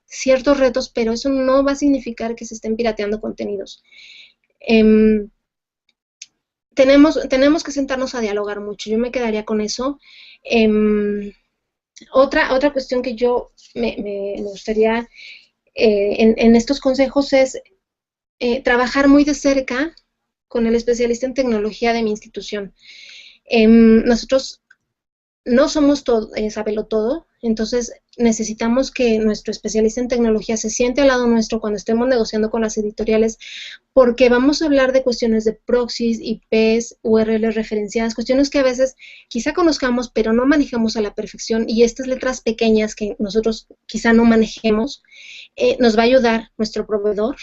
ciertos retos, pero eso no va a significar que se estén pirateando contenidos. Tenemos que sentarnos a dialogar mucho. Yo me quedaría con eso. Otra cuestión que yo me gustaría en estos consejos es trabajar muy de cerca con el especialista en tecnología de mi institución. Nosotros no somos sabelo todo, entonces necesitamos que nuestro especialista en tecnología se siente al lado nuestro cuando estemos negociando con las editoriales, porque vamos a hablar de cuestiones de proxies, IPs, URLs referenciadas, cuestiones que a veces quizá conozcamos, pero no manejamos a la perfección, y estas letras pequeñas que nosotros quizá no manejemos, nos va a ayudar nuestro proveedor,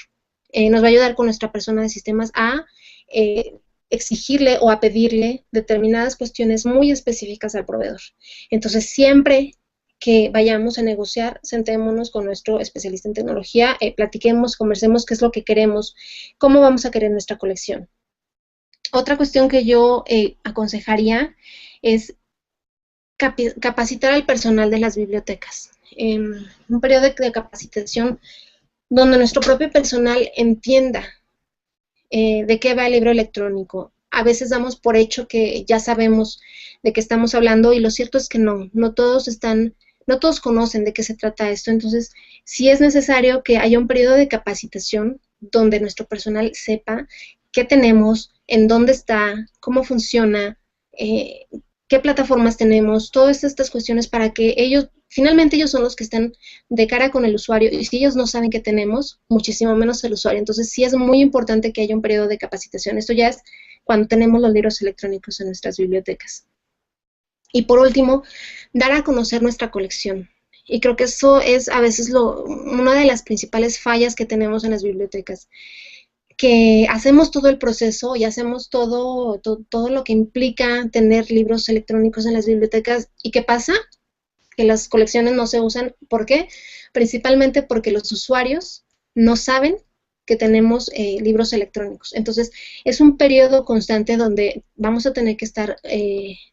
nos va a ayudar con nuestra persona de sistemas a exigirle o a pedirle determinadas cuestiones muy específicas al proveedor. Entonces, siempre que vayamos a negociar, sentémonos con nuestro especialista en tecnología, platiquemos, conversemos qué es lo que queremos, cómo vamos a querer nuestra colección. Otra cuestión que yo aconsejaría es capacitar al personal de las bibliotecas. Un periodo de capacitación donde nuestro propio personal entienda de qué va el libro electrónico. A veces damos por hecho que ya sabemos de qué estamos hablando y lo cierto es que no todos conocen de qué se trata esto. Entonces, sí es necesario que haya un periodo de capacitación donde nuestro personal sepa qué tenemos, en dónde está, cómo funciona, qué plataformas tenemos, todas estas cuestiones para que finalmente ellos son los que están de cara con el usuario, y si ellos no saben qué tenemos, muchísimo menos el usuario. Entonces sí es muy importante que haya un periodo de capacitación. Esto ya es cuando tenemos los libros electrónicos en nuestras bibliotecas. Y por último, dar a conocer nuestra colección. Y creo que eso es a veces una de las principales fallas que tenemos en las bibliotecas, que hacemos todo el proceso y hacemos todo lo que implica tener libros electrónicos en las bibliotecas. ¿Y qué pasa? Que las colecciones no se usan. ¿Por qué? Principalmente porque los usuarios no saben que tenemos libros electrónicos. Entonces, es un periodo constante donde vamos a tener que estar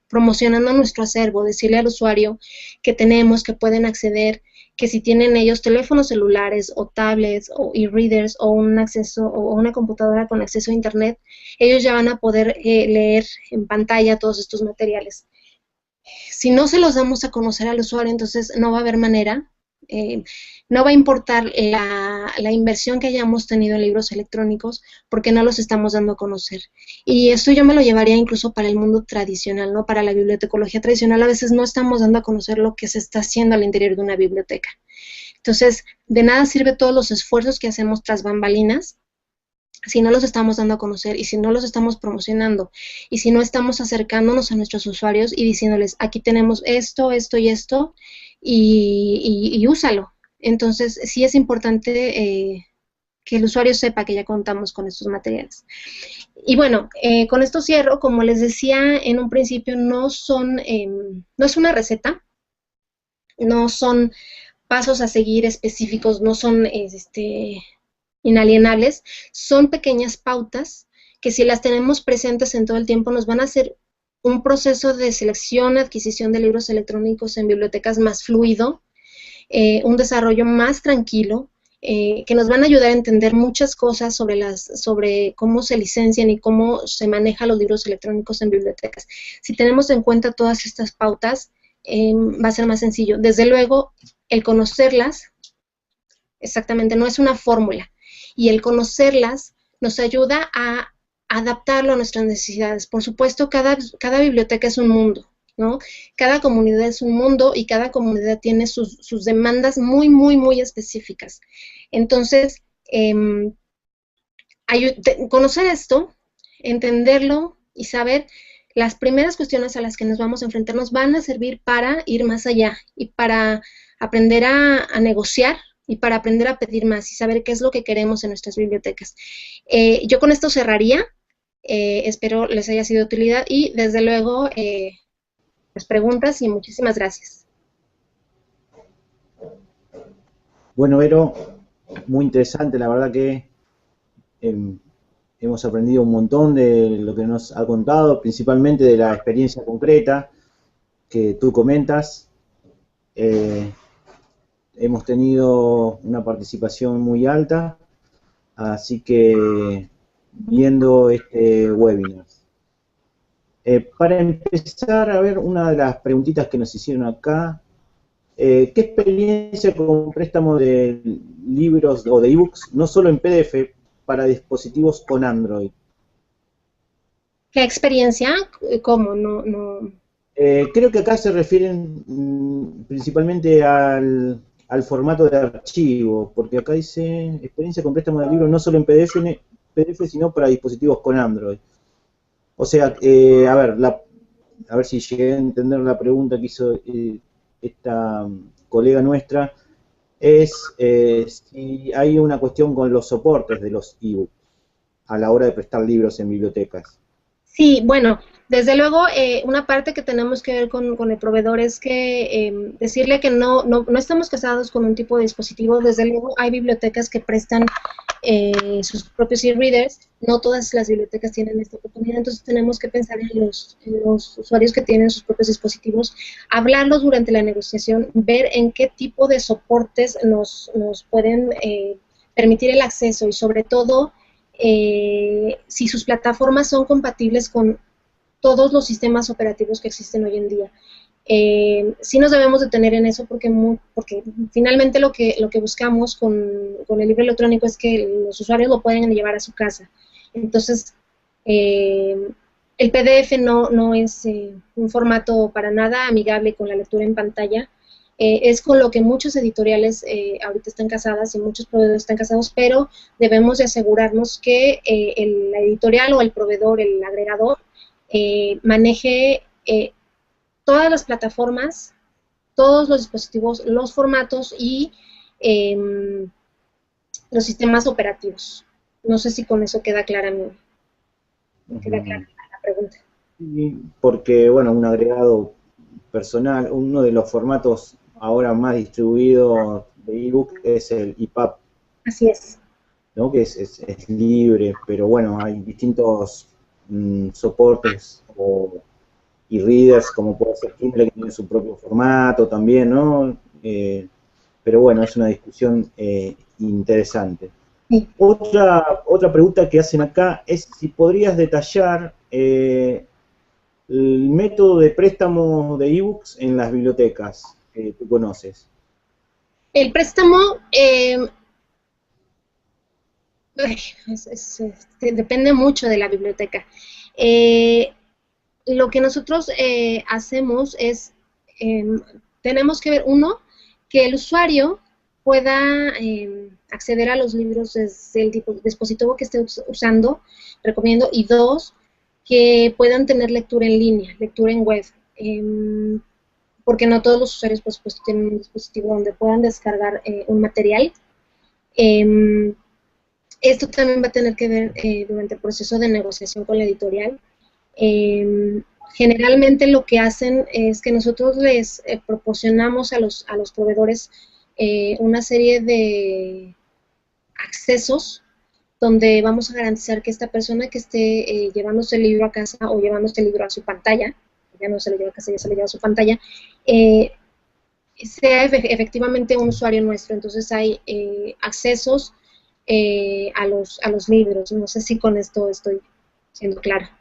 promocionando nuestro acervo, decirle al usuario que tenemos, que pueden acceder, que si tienen ellos teléfonos celulares o tablets o e-readers o un acceso o una computadora con acceso a internet, ellos ya van a poder leer en pantalla todos estos materiales. Si no se los damos a conocer al usuario, entonces no va a haber manera, no va a importar la inversión que hayamos tenido en libros electrónicos porque no los estamos dando a conocer. Y esto yo me lo llevaría incluso para el mundo tradicional, ¿no? Para la bibliotecología tradicional a veces no estamos dando a conocer lo que se está haciendo al interior de una biblioteca. Entonces, de nada sirve todos los esfuerzos que hacemos tras bambalinas si no los estamos dando a conocer y si no los estamos promocionando y si no estamos acercándonos a nuestros usuarios y diciéndoles, aquí tenemos esto, esto y esto, y úsalo. Entonces, sí es importante que el usuario sepa que ya contamos con estos materiales. Y bueno, con esto cierro. Como les decía en un principio, no es una receta, no son pasos a seguir específicos, no son inalienables, son pequeñas pautas que si las tenemos presentes en todo el tiempo nos van a hacer un proceso de selección, adquisición de libros electrónicos en bibliotecas más fluido, un desarrollo más tranquilo, que nos van a ayudar a entender muchas cosas sobre cómo se licencian y cómo se manejan los libros electrónicos en bibliotecas. Si tenemos en cuenta todas estas pautas, va a ser más sencillo. Desde luego, el conocerlas, exactamente, no es una fórmula, y el conocerlas nos ayuda a adaptarlo a nuestras necesidades. Por supuesto, cada biblioteca es un mundo, ¿no? Cada comunidad es un mundo y cada comunidad tiene sus demandas muy, muy, muy específicas. Entonces, conocer esto, entenderlo y saber las primeras cuestiones a las que nos vamos a enfrentar nos van a servir para ir más allá y para aprender a negociar y para aprender a pedir más y saber qué es lo que queremos en nuestras bibliotecas. Yo con esto cerraría. Espero les haya sido de utilidad y desde luego las preguntas y muchísimas gracias. Bueno, Vero, muy interesante, la verdad que hemos aprendido un montón de lo que nos ha contado, principalmente de la experiencia concreta que tú comentas. Hemos tenido una participación muy alta, así que viendo este webinar. Para empezar, a ver, una de las preguntitas que nos hicieron acá, ¿qué experiencia con préstamo de libros o de ebooks, no solo en PDF, para dispositivos con Android? ¿Qué experiencia? ¿Cómo? No. Creo que acá se refieren principalmente al formato de archivo, porque acá dice experiencia con préstamo de libros no solo en PDF, sino para dispositivos con Android. O sea, a ver si llegué a entender la pregunta que hizo esta colega nuestra, es si hay una cuestión con los soportes de los ebooks a la hora de prestar libros en bibliotecas. Sí, bueno, desde luego una parte que tenemos que ver con el proveedor es que decirle que no estamos casados con un tipo de dispositivo. Desde luego hay bibliotecas que prestan sus propios e-readers, no todas las bibliotecas tienen esta oportunidad, entonces tenemos que pensar en los usuarios que tienen sus propios dispositivos, hablarlos durante la negociación, ver en qué tipo de soportes nos pueden permitir el acceso y sobre todo si sus plataformas son compatibles con todos los sistemas operativos que existen hoy en día. Sí nos debemos detener en eso porque finalmente lo que buscamos con el libro electrónico es que los usuarios lo puedan llevar a su casa. Entonces, el PDF no es un formato para nada amigable con la lectura en pantalla. Es con lo que muchos editoriales ahorita están casadas y muchos proveedores están casados, pero debemos de asegurarnos que el editorial o el proveedor, el agregador, maneje todas las plataformas, todos los dispositivos, los formatos y los sistemas operativos. No sé si con eso queda clara queda clara la pregunta. Sí, porque, bueno, un agregado personal, uno de los formatos ahora más distribuidos de ebook es el EPUB. Así es. ¿No? Que es libre, pero bueno, hay distintos soportes o e-readers, como puede ser Kindle, que tiene su propio formato también, ¿no? Pero bueno, es una discusión interesante. Sí. Otra pregunta que hacen acá es si podrías detallar el método de préstamo de ebooks en las bibliotecas que tú conoces. El préstamo depende mucho de la biblioteca. Lo que nosotros hacemos es, tenemos que ver, uno, que el usuario pueda acceder a los libros desde el dispositivo que esté usando, recomiendo, y dos, que puedan tener lectura en línea, lectura en web, porque no todos los usuarios pues tienen un dispositivo donde puedan descargar un material. Esto también va a tener que ver durante el proceso de negociación con la editorial. Generalmente lo que hacen es que nosotros les proporcionamos a los proveedores una serie de accesos donde vamos a garantizar que esta persona que esté llevándose el libro a casa o llevándose el libro a su pantalla, ya no se lo lleva a casa, ya se lo lleva a su pantalla, sea efectivamente un usuario nuestro. Entonces hay accesos a los libros. No sé si con esto estoy siendo clara.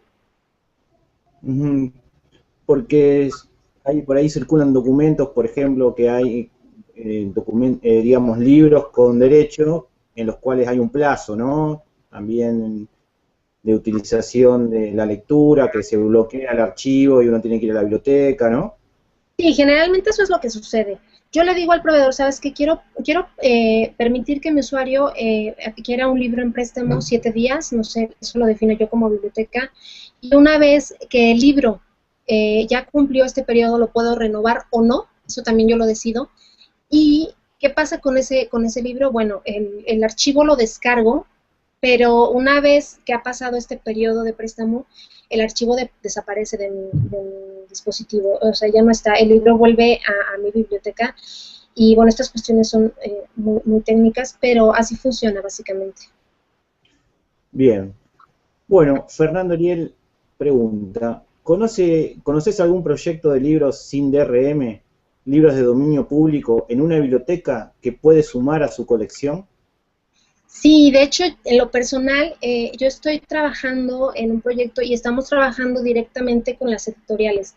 Porque por ahí circulan documentos, por ejemplo, que hay digamos, libros con derecho en los cuales hay un plazo, ¿no? También de utilización de la lectura, que se bloquea el archivo y uno tiene que ir a la biblioteca, ¿no? Sí, generalmente eso es lo que sucede. Yo le digo al proveedor, ¿sabes qué? Quiero permitir que mi usuario adquiera un libro en préstamo 7 días, no sé, eso lo defino yo como biblioteca, y una vez que el libro ya cumplió este periodo, lo puedo renovar o no, eso también yo lo decido. ¿Y qué pasa con ese libro? Bueno, el archivo lo descargo, pero una vez que ha pasado este periodo de préstamo, el archivo desaparece de mi dispositivo, o sea, ya no está, el libro vuelve a mi biblioteca, y bueno, estas cuestiones son muy, muy técnicas, pero así funciona básicamente. Bien. Bueno, Fernando Ariel pregunta, ¿conoces algún proyecto de libros sin DRM, libros de dominio público, en una biblioteca que puede sumar a su colección? Sí, de hecho, en lo personal, yo estoy trabajando en un proyecto y estamos trabajando directamente con las editoriales.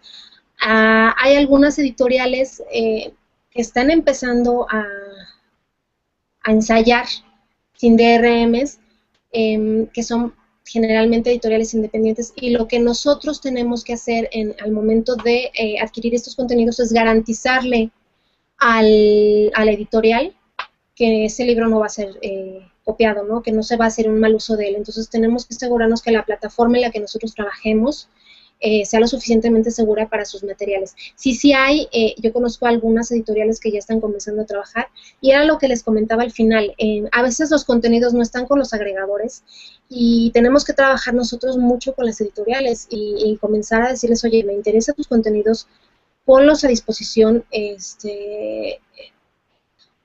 Hay algunas editoriales que están empezando a ensayar sin DRMs, que son generalmente editoriales independientes, y lo que nosotros tenemos que hacer al momento de adquirir estos contenidos es garantizarle a la editorial que ese libro no va a ser copiado, ¿no? Que no se va a hacer un mal uso de él. Entonces tenemos que asegurarnos que la plataforma en la que nosotros trabajemos sea lo suficientemente segura para sus materiales. Sí hay, yo conozco algunas editoriales que ya están comenzando a trabajar, y era lo que les comentaba al final, a veces los contenidos no están con los agregadores, y tenemos que trabajar nosotros mucho con las editoriales y comenzar a decirles, oye, me interesan tus contenidos, ponlos a disposición.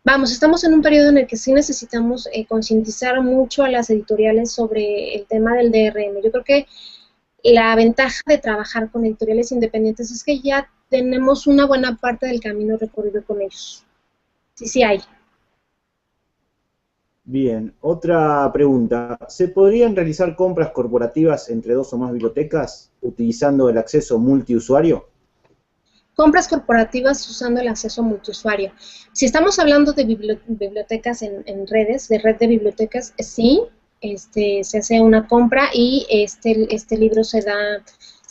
Vamos, estamos en un periodo en el que sí necesitamos concientizar mucho a las editoriales sobre el tema del DRM. Yo creo que la ventaja de trabajar con editoriales independientes es que ya tenemos una buena parte del camino recorrido con ellos. Sí hay. Bien, otra pregunta. ¿Se podrían realizar compras corporativas entre dos o más bibliotecas utilizando el acceso multiusuario? Compras corporativas usando el acceso multiusuario. Si estamos hablando de bibliotecas en redes, de red de bibliotecas, sí, se hace una compra y este libro se da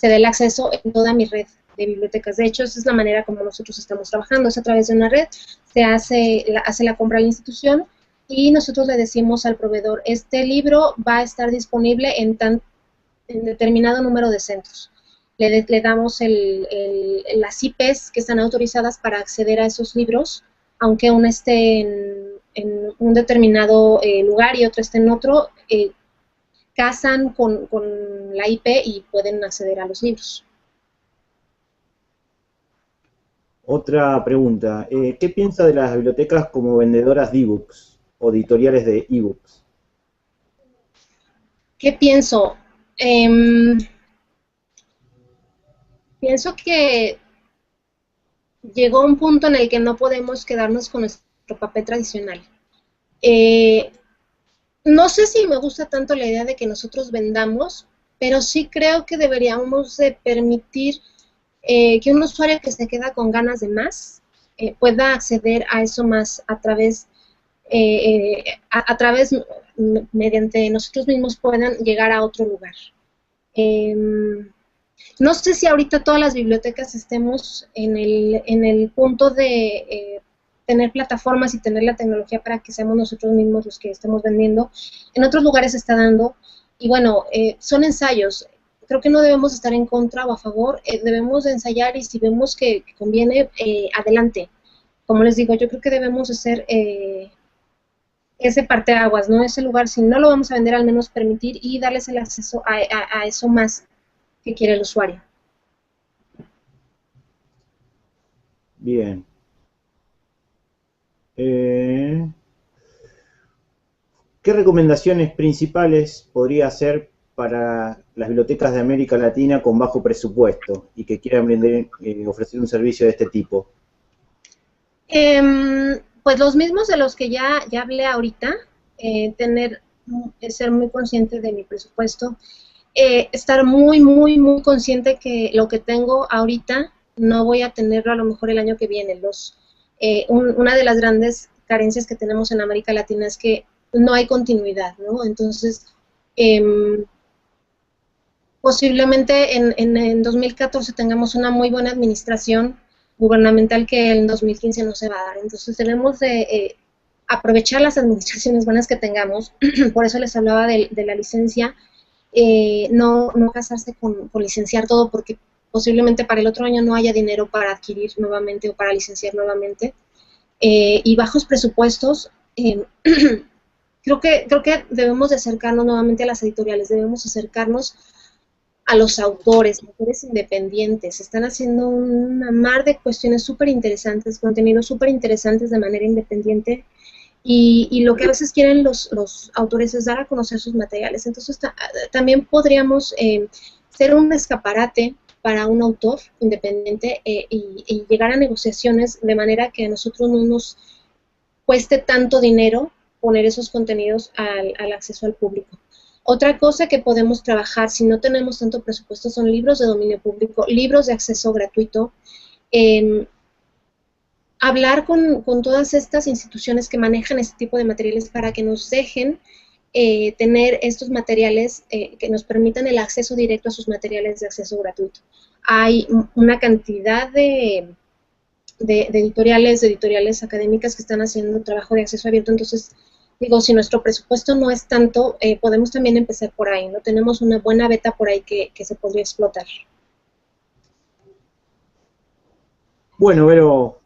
el acceso en toda mi red de bibliotecas. De hecho, esa es la manera como nosotros estamos trabajando, es a través de una red, se hace la compra a la institución, y nosotros le decimos al proveedor, este libro va a estar disponible en determinado número de centros. Le damos las IPs que están autorizadas para acceder a esos libros, aunque uno esté en un determinado lugar y otro esté en otro, casan con la IP y pueden acceder a los libros. Otra pregunta. ¿Qué piensa de las bibliotecas como vendedoras de ebooks o editoriales de ebooks? ¿Qué pienso? Pienso que llegó un punto en el que no podemos quedarnos con nuestro papel tradicional. No sé si me gusta tanto la idea de que nosotros vendamos, pero sí creo que deberíamos de permitir que un usuario que se queda con ganas de más pueda acceder a eso más a través, mediante nosotros mismos puedan llegar a otro lugar. No sé si ahorita todas las bibliotecas estemos en el punto de tener plataformas y tener la tecnología para que seamos nosotros mismos los que estemos vendiendo. En otros lugares se está dando, y bueno, son ensayos. Creo que no debemos estar en contra o a favor, debemos de ensayar y si vemos que conviene, adelante. Como les digo, yo creo que debemos hacer ese parteaguas, ¿no? Ese lugar, si no lo vamos a vender, al menos permitir y darles el acceso a eso más que quiere el usuario. Bien. ¿Qué recomendaciones principales podría hacer para las bibliotecas de América Latina con bajo presupuesto y que quieran ofrecer un servicio de este tipo? Pues los mismos de los que ya hablé ahorita, ser muy consciente de mi presupuesto, estar muy consciente que lo que tengo ahorita no voy a tenerlo a lo mejor el año que viene. Una de las grandes carencias que tenemos en América Latina es que no hay continuidad, ¿no? Entonces, posiblemente en 2014 tengamos una muy buena administración gubernamental que en 2015 no se va a dar. Entonces, debemos de aprovechar las administraciones buenas que tengamos. Por eso les hablaba de la licencia. No casarse con licenciar todo, porque posiblemente para el otro año no haya dinero para adquirir nuevamente o para licenciar nuevamente. Y bajos presupuestos, creo que debemos de acercarnos nuevamente a las editoriales, debemos acercarnos a los autores independientes. Están haciendo una mar de cuestiones súper interesantes, contenidos súper interesantes de manera independiente, y lo que a veces quieren los autores es dar a conocer sus materiales. Entonces también podríamos ser un escaparate para un autor independiente y llegar a negociaciones de manera que a nosotros no nos cueste tanto dinero poner esos contenidos al acceso al público. Otra cosa que podemos trabajar si no tenemos tanto presupuesto son libros de dominio público, libros de acceso gratuito, hablar con todas estas instituciones que manejan este tipo de materiales para que nos dejen tener estos materiales que nos permitan el acceso directo a sus materiales de acceso gratuito. Hay una cantidad de editoriales académicas que están haciendo trabajo de acceso abierto. Entonces, digo, si nuestro presupuesto no es tanto, podemos también empezar por ahí, ¿no? Tenemos una buena beta por ahí que se podría explotar. Bueno, Vero,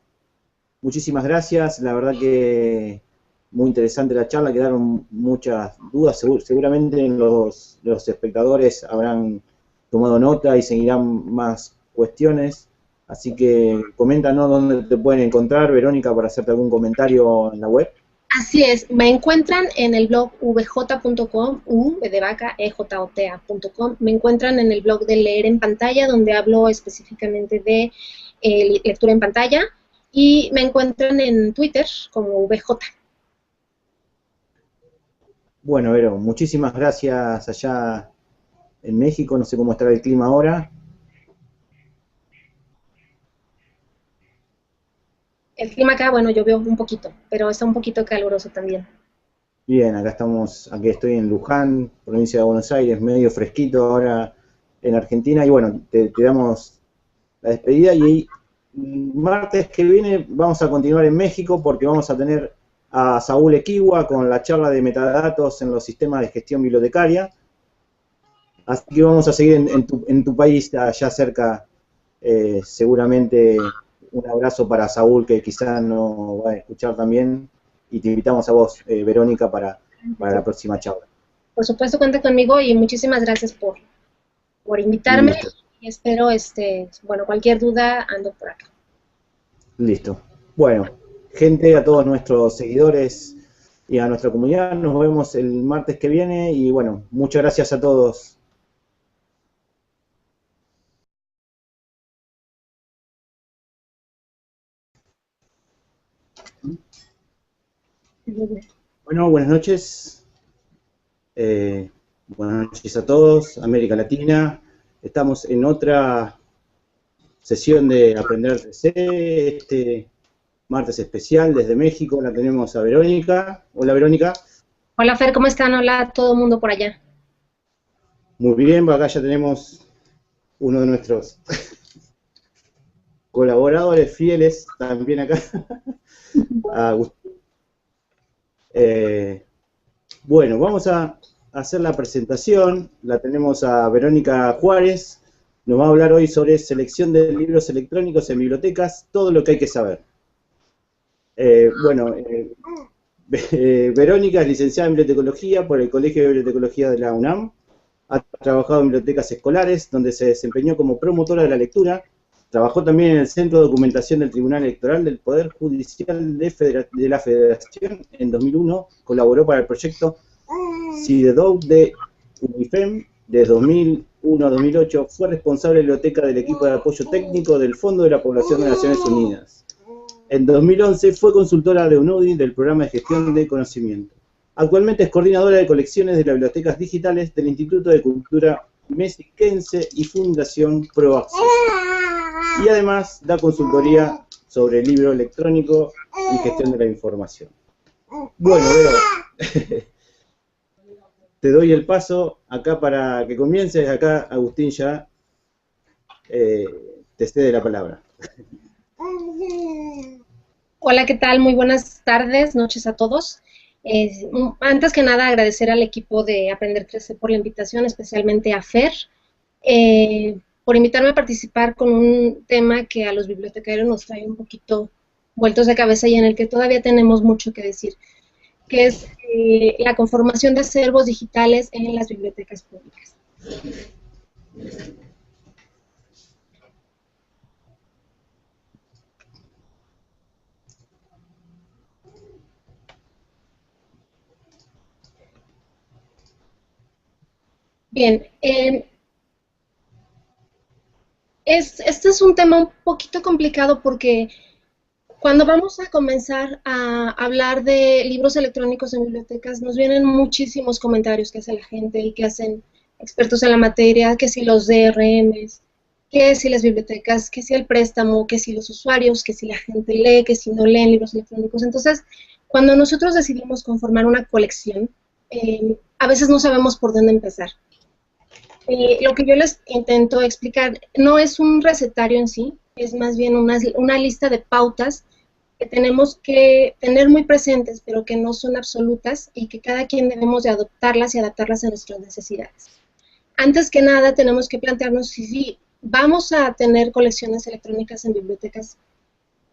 muchísimas gracias. La verdad que muy interesante la charla, quedaron muchas dudas. Seguramente los espectadores habrán tomado nota y seguirán más cuestiones. Así que coméntanos dónde te pueden encontrar, Verónica, para hacerte algún comentario en la web. Así es, me encuentran en el blog vj.com, de vaca, ejota.com. Me encuentran en el blog de Leer en Pantalla, donde hablo específicamente de lectura en pantalla, y me encuentran en Twitter como VJ. Bueno, Vero, muchísimas gracias allá en México. No sé cómo estará el clima ahora. El clima acá, bueno, llovió un poquito, pero está un poquito caluroso también. Bien, aquí estoy en Luján, provincia de Buenos Aires, medio fresquito ahora en Argentina. Y bueno, te damos la despedida y martes que viene vamos a continuar en México porque vamos a tener a Saúl Equigua con la charla de metadatos en los sistemas de gestión bibliotecaria. Así que vamos a seguir en tu país, allá cerca, seguramente. Un abrazo para Saúl, que quizás no va a escuchar también, y te invitamos a vos, Verónica, para la próxima charla. Por supuesto, cuenta conmigo y muchísimas gracias por invitarme. Listo. Y espero, bueno, cualquier duda, ando por acá. Listo. Bueno, gente, a todos nuestros seguidores y a nuestra comunidad, nos vemos el martes que viene y bueno, muchas gracias a todos. Bueno, buenas noches. Buenas noches a todos, América Latina. Estamos en otra sesión de Aprender CC, este martes especial desde México. La tenemos a Verónica. Hola, Verónica. Hola, Fer, ¿cómo están? Hola a todo el mundo por allá. Muy bien, acá ya tenemos uno de nuestros colaboradores fieles también acá. Bueno, vamos a hacer la presentación. La tenemos a Verónica Juárez. Nos va a hablar hoy sobre selección de libros electrónicos en bibliotecas, todo lo que hay que saber. Verónica es licenciada en bibliotecología por el Colegio de Bibliotecología de la UNAM. Ha trabajado en bibliotecas escolares, donde se desempeñó como promotora de la lectura. Trabajó también en el Centro de Documentación del Tribunal Electoral del Poder Judicial de la Federación. En 2001 colaboró para el proyecto CIDEDOC de UNIFEM. De 2001 a 2008 fue responsable de la biblioteca del equipo de apoyo técnico del Fondo de la Población de Naciones Unidas. En 2011 fue consultora de UNUDI del Programa de Gestión de Conocimiento. Actualmente es coordinadora de colecciones de las bibliotecas digitales del Instituto de Cultura Mexiquense y Fundación ProAccess. Y además da consultoría sobre libro electrónico y gestión de la información. Bueno, Vero, te doy el paso acá para que comiences. Acá Agustín ya te cede la palabra. Hola, ¿qué tal? Muy buenas tardes, noches a todos. Antes que nada, agradecer al equipo de Aprender Crecer por la invitación, especialmente a Fer, por invitarme a participar con un tema que a los bibliotecarios nos trae un poquito vueltos de cabeza y en el que todavía tenemos mucho que decir, que es la conformación de acervos digitales en las bibliotecas públicas. Bien, este es un tema un poquito complicado porque cuando vamos a comenzar a hablar de libros electrónicos en bibliotecas, nos vienen muchísimos comentarios que hace la gente y que hacen expertos en la materia, que si los DRMs, que si las bibliotecas, que si el préstamo, que si los usuarios, que si la gente lee, que si no leen libros electrónicos. Entonces, cuando nosotros decidimos conformar una colección, a veces no sabemos por dónde empezar. Lo que yo les intento explicar no es un recetario en sí, es más bien una lista de pautas que tenemos que tener muy presentes, pero que no son absolutas y que cada quien debemos de adoptarlas y adaptarlas a nuestras necesidades. Antes que nada, tenemos que plantearnos si vamos a tener colecciones electrónicas en bibliotecas,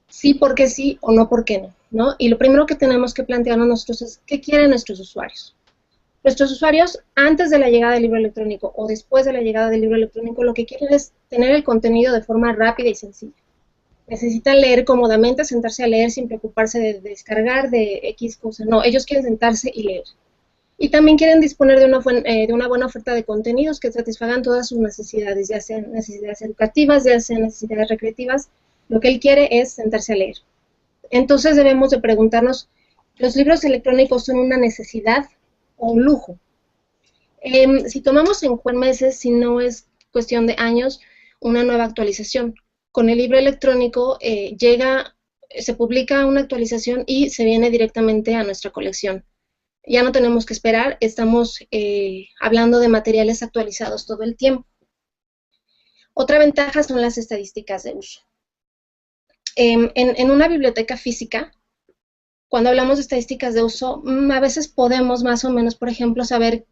sí porque sí o no porque no, ¿no? Y lo primero que tenemos que plantearnos nosotros es qué quieren nuestros usuarios. Nuestros usuarios, antes de la llegada del libro electrónico o después de la llegada del libro electrónico, lo que quieren es tener el contenido de forma rápida y sencilla. Necesitan leer cómodamente, sentarse a leer sin preocuparse de descargar de X cosa. No, ellos quieren sentarse y leer. Y también quieren disponer de una buena oferta de contenidos que satisfagan todas sus necesidades, ya sean necesidades educativas, ya sean necesidades recreativas. Lo que él quiere es sentarse a leer. Entonces debemos de preguntarnos, ¿los libros electrónicos son una necesidad o un lujo? Si tomamos en cuenta meses, si no es cuestión de años, una nueva actualización. Con el libro electrónico se publica una actualización y se viene directamente a nuestra colección. Ya no tenemos que esperar, estamos hablando de materiales actualizados todo el tiempo. Otra ventaja son las estadísticas de uso. En una biblioteca física, cuando hablamos de estadísticas de uso, a veces podemos más o menos, por ejemplo, saber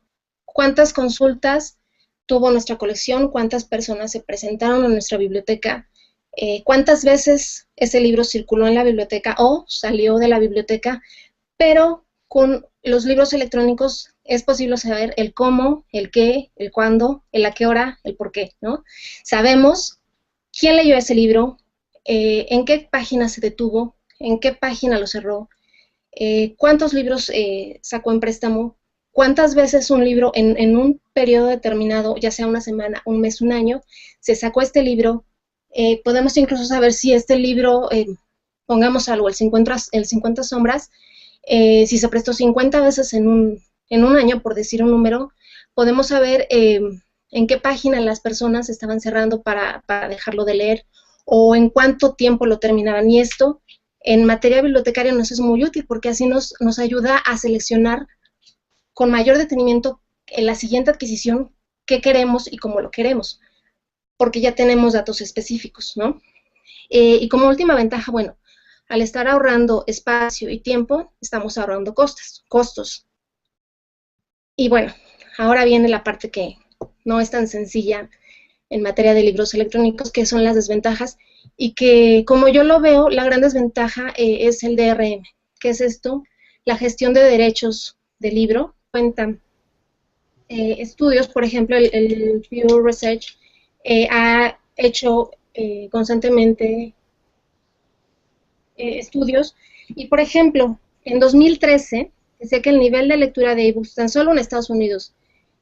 cuántas consultas tuvo nuestra colección, cuántas personas se presentaron a nuestra biblioteca, cuántas veces ese libro circuló en la biblioteca o salió de la biblioteca, pero con los libros electrónicos es posible saber el cómo, el qué, el cuándo, el a qué hora, el por qué, ¿no? Sabemos quién leyó ese libro, en qué página se detuvo, en qué página lo cerró, cuántos libros sacó en préstamo, cuántas veces un libro en un periodo determinado, ya sea una semana, un mes, un año, se sacó este libro. Podemos incluso saber si este libro, pongamos algo, el 50 sombras, si se prestó 50 veces en un año, por decir un número, podemos saber en qué página las personas estaban cerrando para dejarlo de leer o en cuánto tiempo lo terminaban. Y esto en materia bibliotecaria nos es muy útil porque así nos ayuda a seleccionar con mayor detenimiento en la siguiente adquisición qué queremos y cómo lo queremos, porque ya tenemos datos específicos, ¿no? Y como última ventaja, bueno, al estar ahorrando espacio y tiempo, estamos ahorrando costos. Y bueno, ahora viene la parte que no es tan sencilla en materia de libros electrónicos, que son las desventajas, y que, como yo lo veo, la gran desventaja es el DRM. ¿Qué es esto? La gestión de derechos del libro. Cuentan estudios, por ejemplo, el Pew Research ha hecho constantemente estudios, y por ejemplo, en 2013, decía que el nivel de lectura de ebooks, tan solo en Estados Unidos,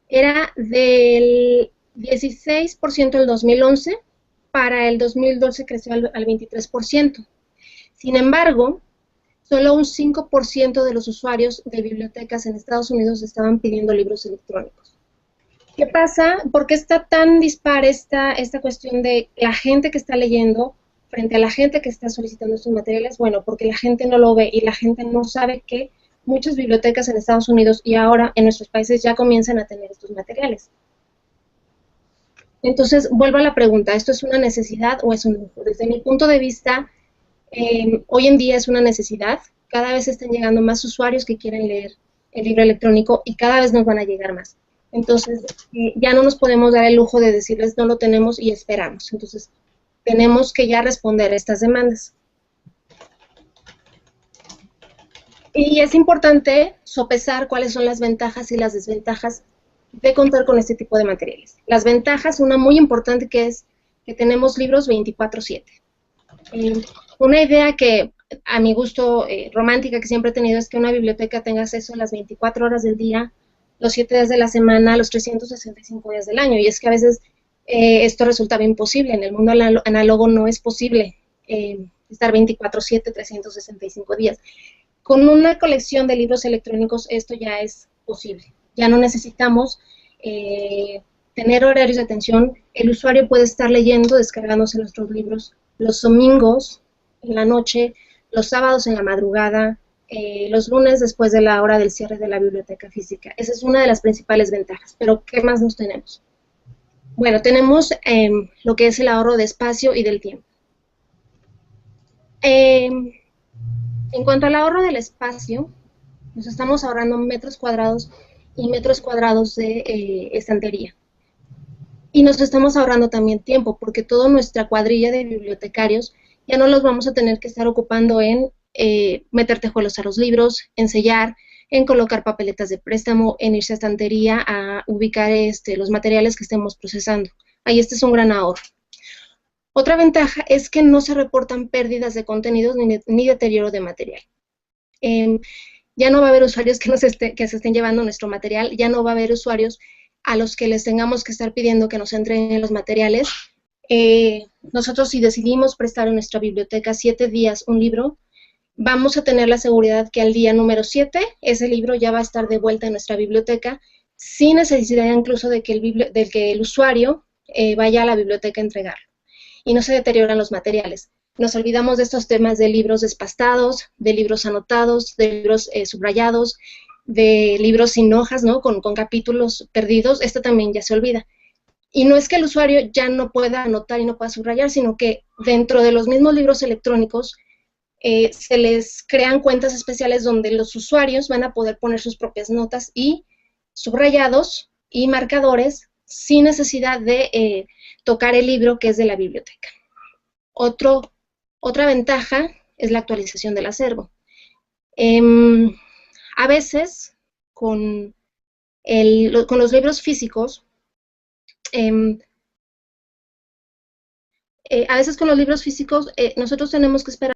era del 16% en el 2011, para el 2012 creció al 23%. Sin embargo, solo un 5% de los usuarios de bibliotecas en Estados Unidos estaban pidiendo libros electrónicos. ¿Qué pasa? ¿Por qué está tan dispar esta cuestión de la gente que está leyendo frente a la gente que está solicitando estos materiales? Bueno, porque la gente no lo ve y la gente no sabe que muchas bibliotecas en Estados Unidos y ahora en nuestros países ya comienzan a tener estos materiales. Entonces, vuelvo a la pregunta, ¿esto es una necesidad o es un lujo? Desde mi punto de vista, hoy en día es una necesidad. Cada vez están llegando más usuarios que quieren leer el libro electrónico y cada vez nos van a llegar más. Entonces, ya no nos podemos dar el lujo de decirles no lo tenemos y esperamos. Entonces, tenemos que ya responder a estas demandas. Y es importante sopesar cuáles son las ventajas y las desventajas de contar con este tipo de materiales. Las ventajas, una muy importante, que es que tenemos libros 24/7. Una idea que a mi gusto romántica que siempre he tenido es que una biblioteca tenga acceso a las 24 horas del día, los 7 días de la semana, los 365 días del año, y es que a veces esto resultaba imposible. En el mundo análogo no es posible estar 24/7, 365 días. Con una colección de libros electrónicos esto ya es posible. Ya no necesitamos tener horarios de atención. El usuario puede estar leyendo, descargándose nuestros libros los domingos en la noche, los sábados en la madrugada, los lunes después de la hora del cierre de la biblioteca física. Esa es una de las principales ventajas. Pero, ¿qué más nos tenemos? Bueno, tenemos lo que es el ahorro de espacio y del tiempo. En cuanto al ahorro del espacio, nos estamos ahorrando metros cuadrados y metros cuadrados de estantería. Y nos estamos ahorrando también tiempo, porque toda nuestra cuadrilla de bibliotecarios ya no los vamos a tener que estar ocupando en meter tejuelos a los libros, en sellar, en colocar papeletas de préstamo, en irse a estantería a ubicar los materiales que estemos procesando. Ahí este es un gran ahorro. Otra ventaja es que no se reportan pérdidas de contenidos ni deterioro de material. Ya no va a haber usuarios que se estén llevando nuestro material, ya no va a haber usuarios a los que les tengamos que estar pidiendo que nos entreguen los materiales. Nosotros, si decidimos prestar en nuestra biblioteca 7 días un libro, vamos a tener la seguridad que al día número 7 ese libro ya va a estar de vuelta en nuestra biblioteca, sin necesidad incluso de que el usuario vaya a la biblioteca a entregarlo. Y no se deterioran los materiales. Nos olvidamos de estos temas de libros despastados, de libros anotados, de libros subrayados, de libros sin hojas, ¿no? Con capítulos perdidos. Esto también ya se olvida. Y no es que el usuario ya no pueda anotar y no pueda subrayar, sino que dentro de los mismos libros electrónicos se les crean cuentas especiales donde los usuarios van a poder poner sus propias notas y subrayados y marcadores sin necesidad de tocar el libro que es de la biblioteca. Otra ventaja es la actualización del acervo. A veces, con los libros físicos, nosotros tenemos que esperar